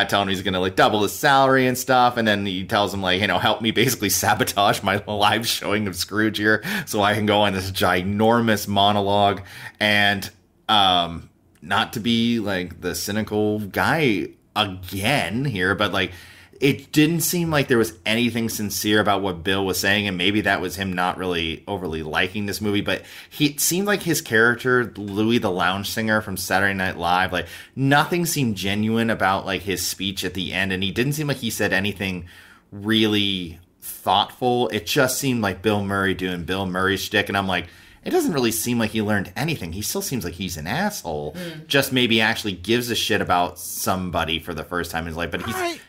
telling him he's gonna like double his salary and stuff, and then he tells him like, help me basically sabotage my live showing of Scrooge here so I can go on this ginormous monologue, and not to be like the cynical guy again here, but like it didn't seem like there was anything sincere about what Bill was saying, and maybe that was him not really overly liking this movie, but it seemed like his character, Louis the Lounge Singer from Saturday Night Live, like nothing seemed genuine about like his speech at the end, and he didn't seem like he said anything really thoughtful. It just seemed like Bill Murray doing Bill Murray shtick, and I'm like, it doesn't really seem like he learned anything. He still seems like he's an asshole. Just maybe actually gives a shit about somebody for the first time in his life. But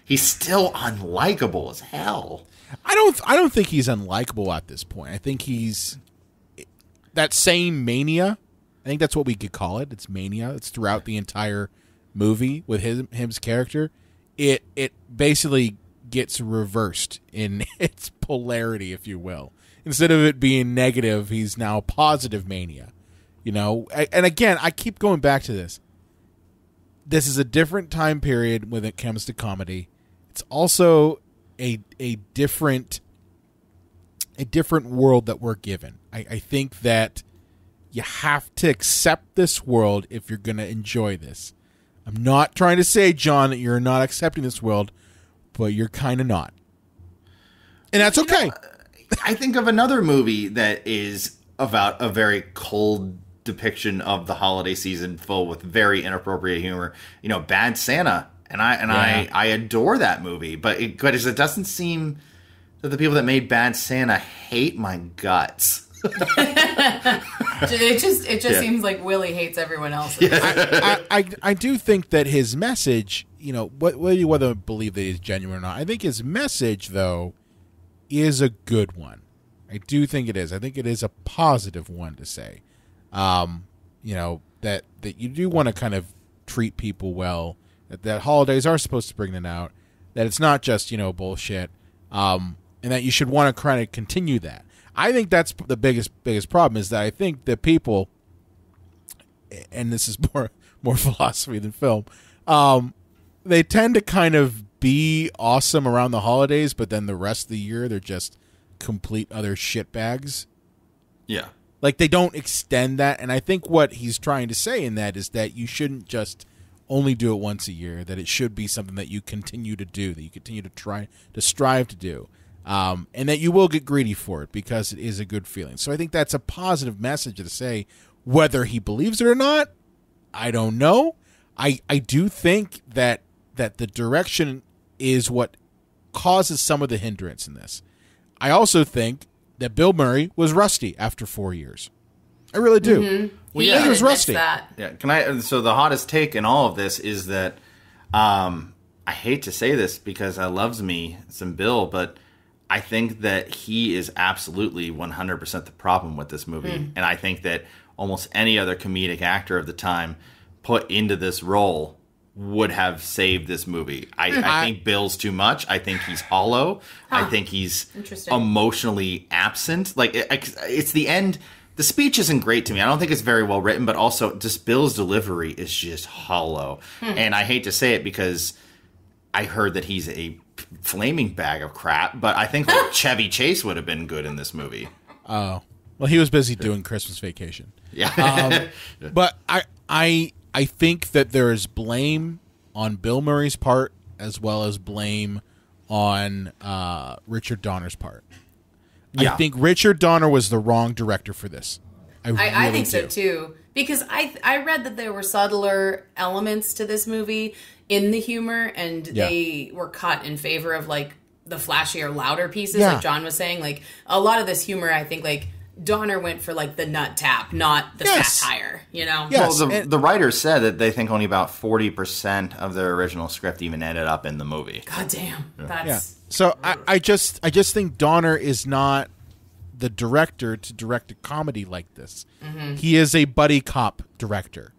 he's still unlikable as hell. I don't think he's unlikable at this point. I think he's that same mania. I think that's what we could call it. It's mania. It's throughout the entire movie with his character. It basically gets reversed in its polarity, if you will. Instead of it being negative, he's now positive mania. And again, I keep going back to this. This is a different time period when it comes to comedy. It's also a different world that we're given. I think that you have to accept this world if you're going to enjoy this. I'm not trying to say, John, that you're not accepting this world, but you're kind of not. And that's okay. I think of another movie that is about a very cold depiction of the holiday season, full with very inappropriate humor. Bad Santa, and I adore that movie. But it doesn't seem that the people that made Bad Santa hate my guts. It just seems like Willie hates everyone else. Yeah. I do think that his message, whether you believe that he's genuine or not, I think his message though is a good one. I do think it is. I think it is a positive one to say. That you do want to kind of treat people well. That holidays are supposed to bring them out. That it's not just bullshit. And that you should want to kind of continue that. I think that's the biggest problem is that I think that people, and this is more philosophy than film, they tend to kind of be awesome around the holidays, but then the rest of the year they're just complete other shitbags. Yeah. Like they don't extend that, and I think what he's trying to say in that is that you shouldn't just only do it once a year, that it should be something that you continue to do, that you continue to try to strive to do, and that you will get greedy for it because it is a good feeling. So I think that's a positive message to say. Whether he believes it or not, I don't know. I do think that the direction is what causes some of the hindrance in this. I also think that Bill Murray was rusty after 4 years. I really do. Mm-hmm. Well, yeah, he was rusty. Yeah. So the hottest take in all of this is that I hate to say this because I loves me some Bill, but I think that he is absolutely 100% the problem with this movie. And I think that almost any other comedic actor of the time put into this role would have saved this movie. I think Bill's too much. I think he's hollow. I think he's emotionally absent. Like it's the end. The speech isn't great to me. I don't think it's very well written, but also just Bill's delivery is just hollow. And I hate to say it because I heard that he's a flaming bag of crap, but I think like Chevy Chase would have been good in this movie. Oh, well, he was busy doing Christmas Vacation. Yeah. But I think that there is blame on Bill Murray's part as well as blame on Richard Donner's part. Yeah. I think Richard Donner was the wrong director for this. I think so too, because I read that there were subtler elements to this movie in the humor, and they were cut in favor of like the flashier, louder pieces, like John was saying. Like a lot of this humor, I think like Donner went for like the nut tap, not the satire. You know, well, the writers said that they think only about 40% of their original script even ended up in the movie. God damn, that's So I just think Donner is not the director to direct a comedy like this. Mm-hmm. He is a buddy cop director.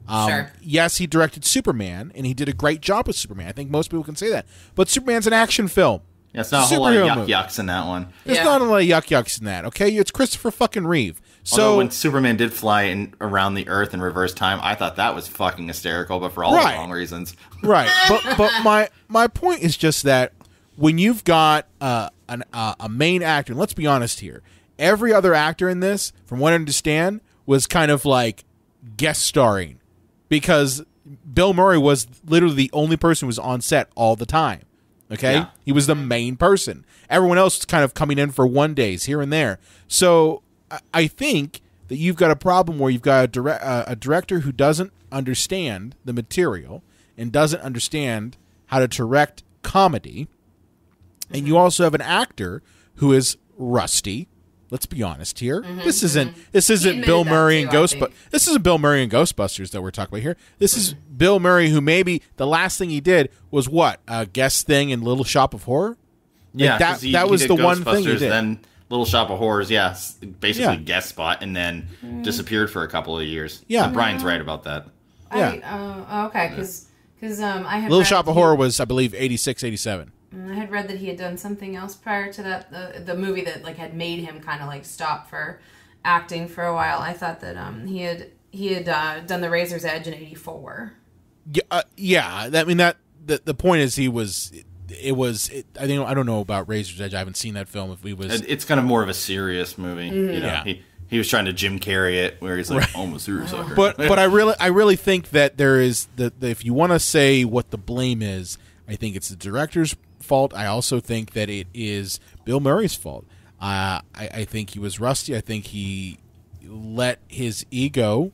Sure. Yes, he directed Superman, and he did a great job with Superman. I think most people can say that. But Superman's an action film. Yeah, it's not a whole lot of yucks in that one. There's not a lot of yucks in that, okay? It's Christopher fucking Reeve. Although when Superman did fly around the Earth in reverse time, I thought that was fucking hysterical, but for all the wrong reasons. Right. But my point is just that when you've got a main actor, and let's be honest here, every other actor in this, from what I understand, was kind of like guest starring, because Bill Murray was literally the only person who was on set all the time. Okay? Yeah. He was the main person. Everyone else was kind of coming in for one days here and there. So I think that you've got a problem where you've got a director who doesn't understand the material and doesn't understand how to direct comedy. And you also have an actor who is rusty. Let's be honest here. Mm-hmm, this isn't Bill Murray and Ghostbusters. This isn't Bill Murray and Ghostbusters that we're talking about here. This is Bill Murray, who maybe the last thing he did was what, a guest thing in Little Shop of Horror. Yeah, that was the one thing he did. Then Little Shop of Horrors, basically guest spot, and then disappeared for a couple of years. Yeah, Brian's right about that. Yeah. Okay, because I had Little Shop of Horror was, I believe, 86, 87. I had read that he had done something else prior to that, the movie that like had made him kind of like stop for acting for a while. I thought that he had done The Razor's Edge in '84. Yeah. I mean the point is I don't know about Razor's Edge. I haven't seen that film. It's kind of more of a serious movie. Mm-hmm. You know, he was trying to Jim Carrey it, where he's like, I'm a serious sucker. But I really think that there is that if you want to say what the blame is, I think it's the director's fault. I also think that it is Bill Murray's fault. I think he was rusty. I think he let his ego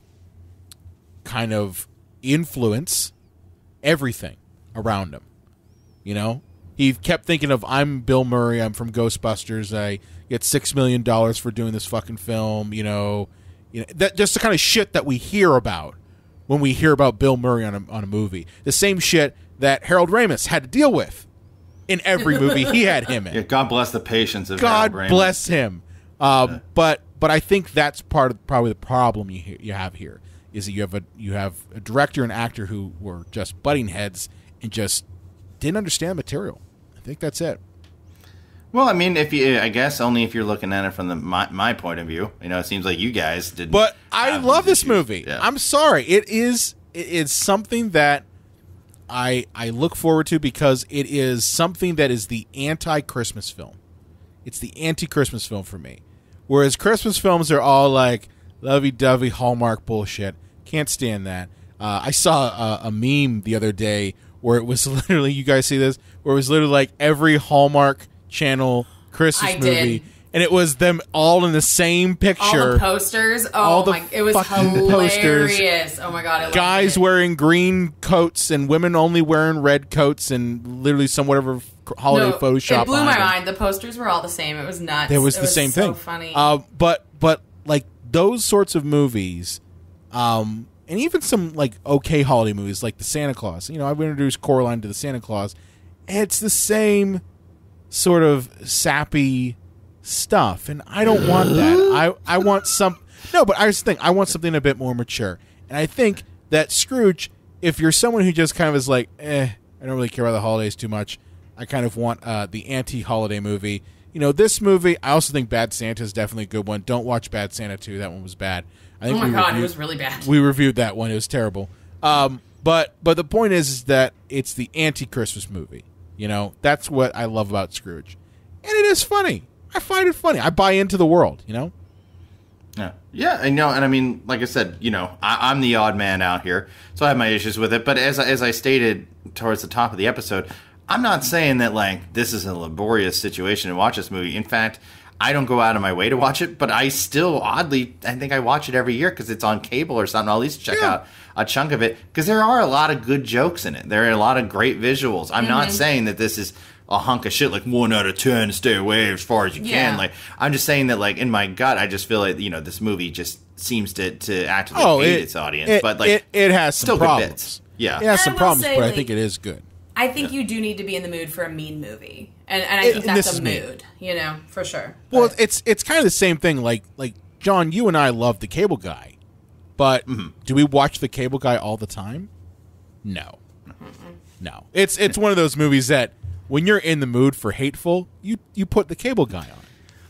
kind of influence everything around him. You know, he kept thinking of, I'm Bill Murray. I'm from Ghostbusters. I get $6 million for doing this fucking film. You know that just the kind of shit that we hear about when we hear about Bill Murray on a movie. The same shit that Harold Ramis had to deal with in every movie he had him in. Yeah, God bless the patience of Harold Ramis. God bless him. But I think that's probably the problem you have here, is that you have a director and actor who were just butting heads and just didn't understand material. I think that's it. Well, I mean, I guess only if you're looking at it from my point of view. You know, it seems like you guys didn't. But I love this movie. Yeah. I'm sorry. It is something that I look forward to, because it is something that is the anti-Christmas film. It's the anti-Christmas film for me. Whereas Christmas films are all like lovey-dovey Hallmark bullshit. Can't stand that. I saw a meme the other day where it was literally, you guys see this, where it was literally like every Hallmark Channel Christmas movie. Did. And it was them all in the same picture. All the posters. It was hilarious. Posters. Oh my God, I loved Guys it. wearing green coats and women only wearing red coats, and literally some whatever holiday Photoshop. It blew my mind. The posters were all the same. It was nuts. It was the same thing. Funny. But like those sorts of movies, and even some like okay holiday movies like the Santa Claus. You know, I've introduced Coraline to the Santa Claus. It's the same sort of sappy stuff, and I don't want that. I want but I just think I want something a bit more mature. And I think that Scrooge, if you're someone who just kind of is like, I don't really care about the holidays too much, I kind of want the anti-holiday movie. You know, this movie, I also think Bad Santa is definitely a good one. Don't watch Bad Santa 2. That one was bad. I think it was really bad. We reviewed that one. It was terrible. But the point is that it's the anti-Christmas movie. You know, that's what I love about Scrooge. And it is funny. I find it funny. I buy into the world, you know? Yeah, and I mean, like I said, I'm the odd man out here, so I have my issues with it. But as I stated towards the top of the episode, I'm not saying that like this is a laborious situation to watch this movie. In fact, I don't go out of my way to watch it, but I still I think I watch it every year because it's on cable or something. I'll at least check out a chunk of it because there are a lot of good jokes in it. There are a lot of great visuals. I'm not saying that this is a hunk of shit like 1 out of 10, stay away as far as you can. Like, I'm just saying that like in my gut, I just feel like this movie just seems to actively hate its audience. But like it has some still problems. Good bits. Yeah, it has some problems, say, but I think it is good. I think you do need to be in the mood for a mean movie, and I think that's a mood, for sure. Well, it's kind of the same thing. Like John, you and I love The Cable Guy, but do we watch The Cable Guy all the time? No, no. It's one of those movies that when you're in the mood for hateful, you put The Cable Guy on.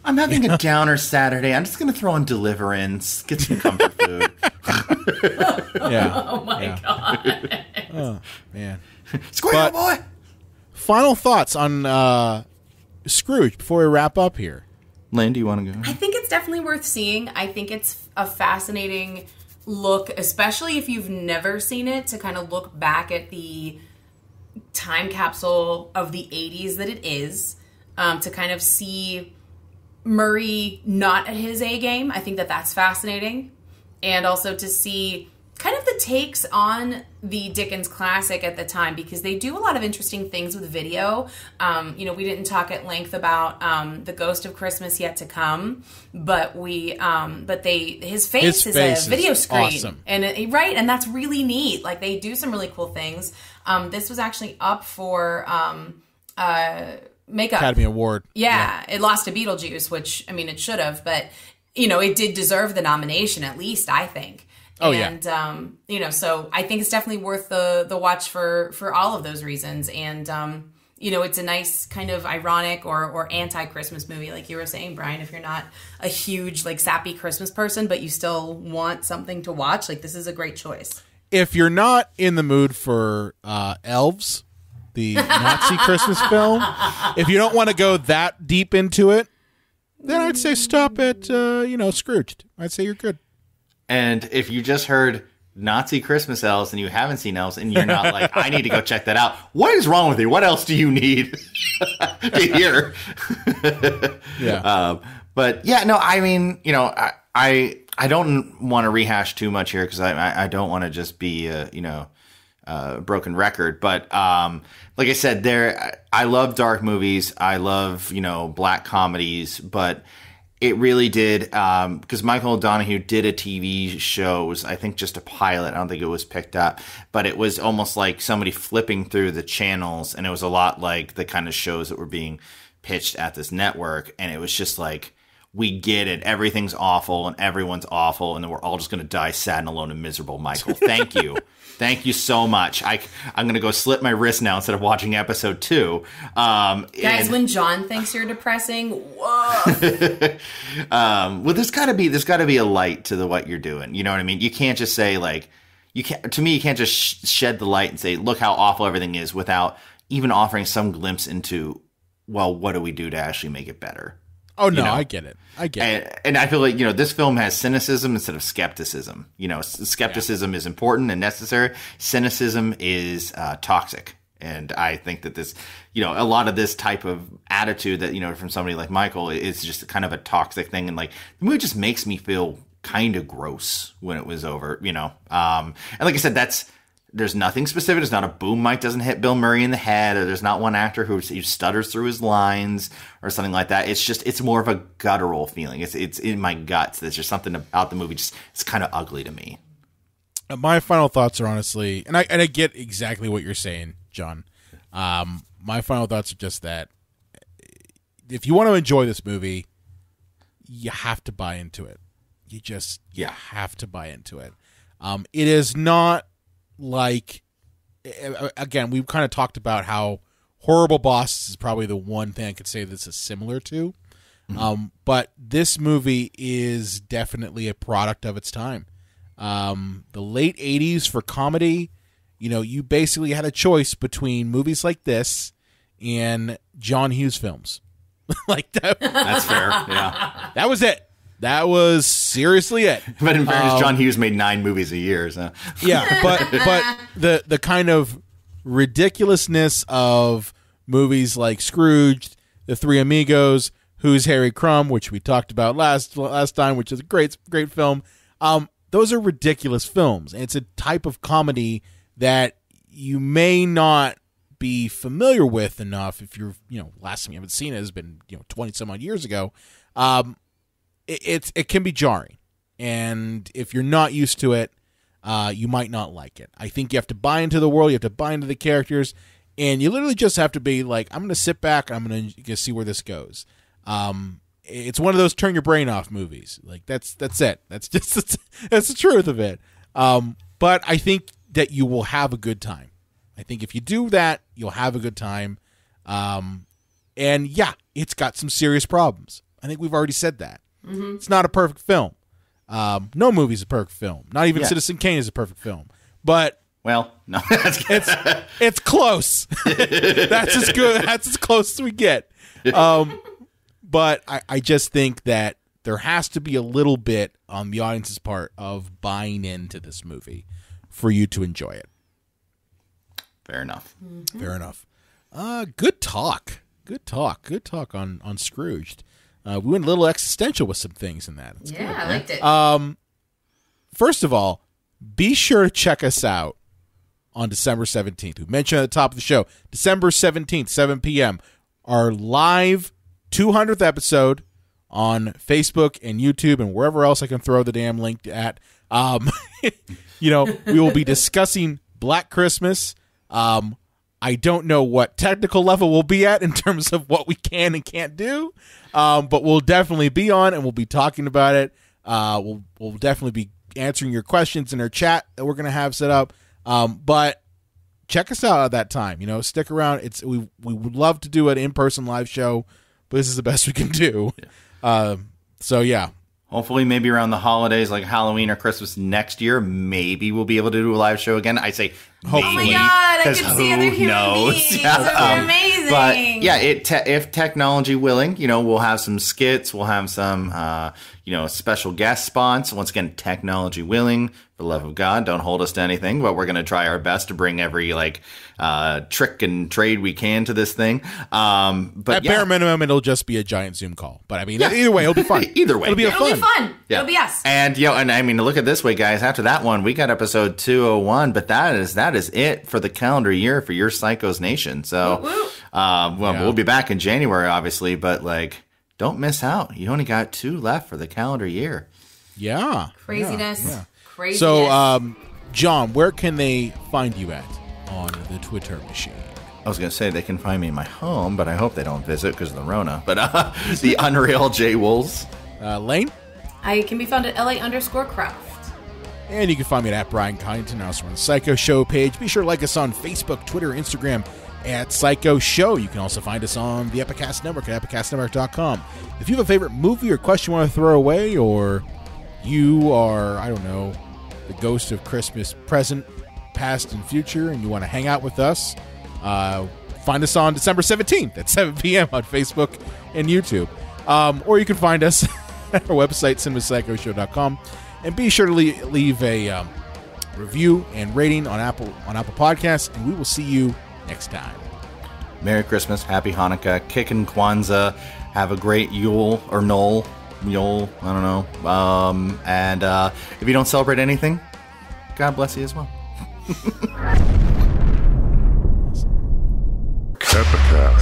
I'm having a downer Saturday. I'm just going to throw on Deliverance, get some comfort food. Yeah. Oh my god. Oh man. Squirrel boy. Final thoughts on Scrooge before we wrap up here. Lynn, do you want to go? I think it's definitely worth seeing. I think it's a fascinating look, especially if you've never seen it, to kind of look back at the time capsule of the 80s that it is, to kind of see Murray not at his A game. I think that's fascinating. And also to see kind of the takes on the Dickens classic at the time, because they do a lot of interesting things with video. We didn't talk at length about The Ghost of Christmas Yet to Come, but his face is a video screen. Awesome. And right, and that's really neat. Like, they do some really cool things. This was actually up for makeup Academy Award. Yeah, it lost to Beetlejuice, which, I mean, it should have, but it did deserve the nomination, at least, I think. Oh, and, so I think it's definitely worth the watch for all of those reasons. And, it's a nice kind of ironic or anti-Christmas movie, like you were saying, Brian. If you're not a huge, like, sappy Christmas person, but you still want something to watch, like, this is a great choice. If you're not in the mood for Elves, the Nazi Christmas film, if you don't want to go that deep into it, then I'd say stop at, Scrooged. I'd say you're good. And if you just heard Nazi Christmas Elves and you haven't seen Elves and you're not like, I need to go check that out, what is wrong with you? What else do you need to hear? Yeah. But yeah, no, I mean, I don't want to rehash too much here because I don't want to just be a broken record. But like I said, I love dark movies. I love black comedies, but it really did, because Michael O'Donoghue did a TV show. It was, I think, just a pilot. I don't think it was picked up. But it was almost like somebody flipping through the channels, and it was a lot like the kind of shows that were being pitched at this network. And it was just like, we get it. Everything's awful, and everyone's awful, and then we're all just going to die sad and alone and miserable, Michael. Thank you. Thank you so much. I'm going to go slit my wrist now instead of watching episode 2. Guys, when John thinks you're depressing, whoa. Well, there's got to be a light to what you're doing. You know what I mean? You can't just say like, you can't just shed the light and say, look how awful everything is without even offering some glimpse into, well, what do we do to actually make it better? Oh, no, I get it. And I feel like, this film has cynicism instead of skepticism. Skepticism is important and necessary. Cynicism is toxic. And I think that this, a lot of this type of attitude that, from somebody like Michael is just kind of a toxic thing. And like, the movie just makes me feel kind of gross when it was over, And like I said, there's nothing specific. There's not a boom mic doesn't hit Bill Murray in the head, or there's not one actor who stutters through his lines or something like that. It's more of a guttural feeling. It's in my guts. There's just something about the movie. It's kind of ugly to me. My final thoughts are honestly, and I get exactly what you're saying, John. My final thoughts are just that if you want to enjoy this movie, you have to buy into it. You have to buy into it. It is not like, again, we've kind of talked about how Horrible Bosses is probably the one thing I could say this is similar to. But this movie is definitely a product of its time. The late 80s for comedy, you basically had a choice between movies like this in John Hughes films. Like that. That's fair. Yeah. That was it. That was seriously it. But in fairness, John Hughes made 9 movies a year. So. Yeah, but the kind of ridiculousness of movies like Scrooged, The Three Amigos, Who's Harry Crumb, which we talked about last time, which is a great film. Those are ridiculous films, and it's a type of comedy that you may not be familiar with enough if you're, last time you haven't seen it has been 20 some odd years ago. It can be jarring, and if you're not used to it, you might not like it. I think you have to buy into the world, you have to buy into the characters, and you literally just have to be like, I'm going to sit back, I'm going to see where this goes. It's one of those turn your brain off movies. Like that's it. That's the truth of it. But I think that you will have a good time. I think if you do that, you'll have a good time. And yeah, it's got some serious problems. I think we've already said that. Mm-hmm. It's not a perfect film. No movie's a perfect film. Not even Citizen Kane is a perfect film. But well, no, it's close. That's as good. That's as close as we get. But I just think that there has to be a little bit on the audience's part of buying into this movie for you to enjoy it. Fair enough. Mm-hmm. Fair enough. Good talk. Good talk on Scrooged. We went a little existential with some things in that. That's yeah, good. I liked it. First of all, be sure to check us out on December 17th. We mentioned at the top of the show, December 17th, 7 p.m., our live 200th episode on Facebook and YouTube and wherever else I can throw the damn link at. We will be discussing Black Christmas. I don't know what technical level we'll be at in terms of what we can and can't do, but we'll definitely be on and we'll be talking about it. We'll definitely be answering your questions in our chat that we're going to have set up. But check us out at that time. Stick around. We would love to do an in-person live show, but this is the best we can do. So yeah. Hopefully, maybe around the holidays, like Halloween or Christmas next year, maybe we'll be able to do a live show again. I say hopefully. Oh my God, I can see other human beings. They're amazing. But yeah, if technology willing, we'll have some skits, we'll have some, special guest spots. Once again, technology willing. For the love of God, don't hold us to anything, but we're going to try our best to bring every trick and trade we can to this thing. But at bare minimum, it'll just be a giant Zoom call. But I mean, either way, it'll be fun. Either way, it'll be fun. Yeah. It'll be us. And and I mean, look at this way, guys. After that one, we got episode 201, but that is it for the calendar year for your Psychos Nation. So, we'll be back in January, obviously, but don't miss out. You only got 2 left for the calendar year. Yeah. Craziness. Yeah. Craziness. So, John, where can they find you at on the Twitter machine? I was going to say they can find me in my home, but I hope they don't visit because of the Rona. But the Unreal J Wolves. Lane? I can be found at LA_Craft. And you can find me at Brian Coddington, also on the Psycho Show page. Be sure to like us on Facebook, Twitter, Instagram at Psycho Show. You can also find us on the Epicast Network at epicastnetwork.com. If you have a favorite movie or question you want to throw away, or you are, I don't know, the ghost of Christmas present, past, and future, and you want to hang out with us, find us on December 17th at 7 p.m. on Facebook and YouTube. Or you can find us at our website, cinemapsychoshow.com. And be sure to leave a review and rating on Apple Podcasts, and we will see you next time. Merry Christmas, Happy Hanukkah, Kickin' Kwanzaa, have a great Yule or Yule, I don't know. And if you don't celebrate anything, God bless you as well. Epicast.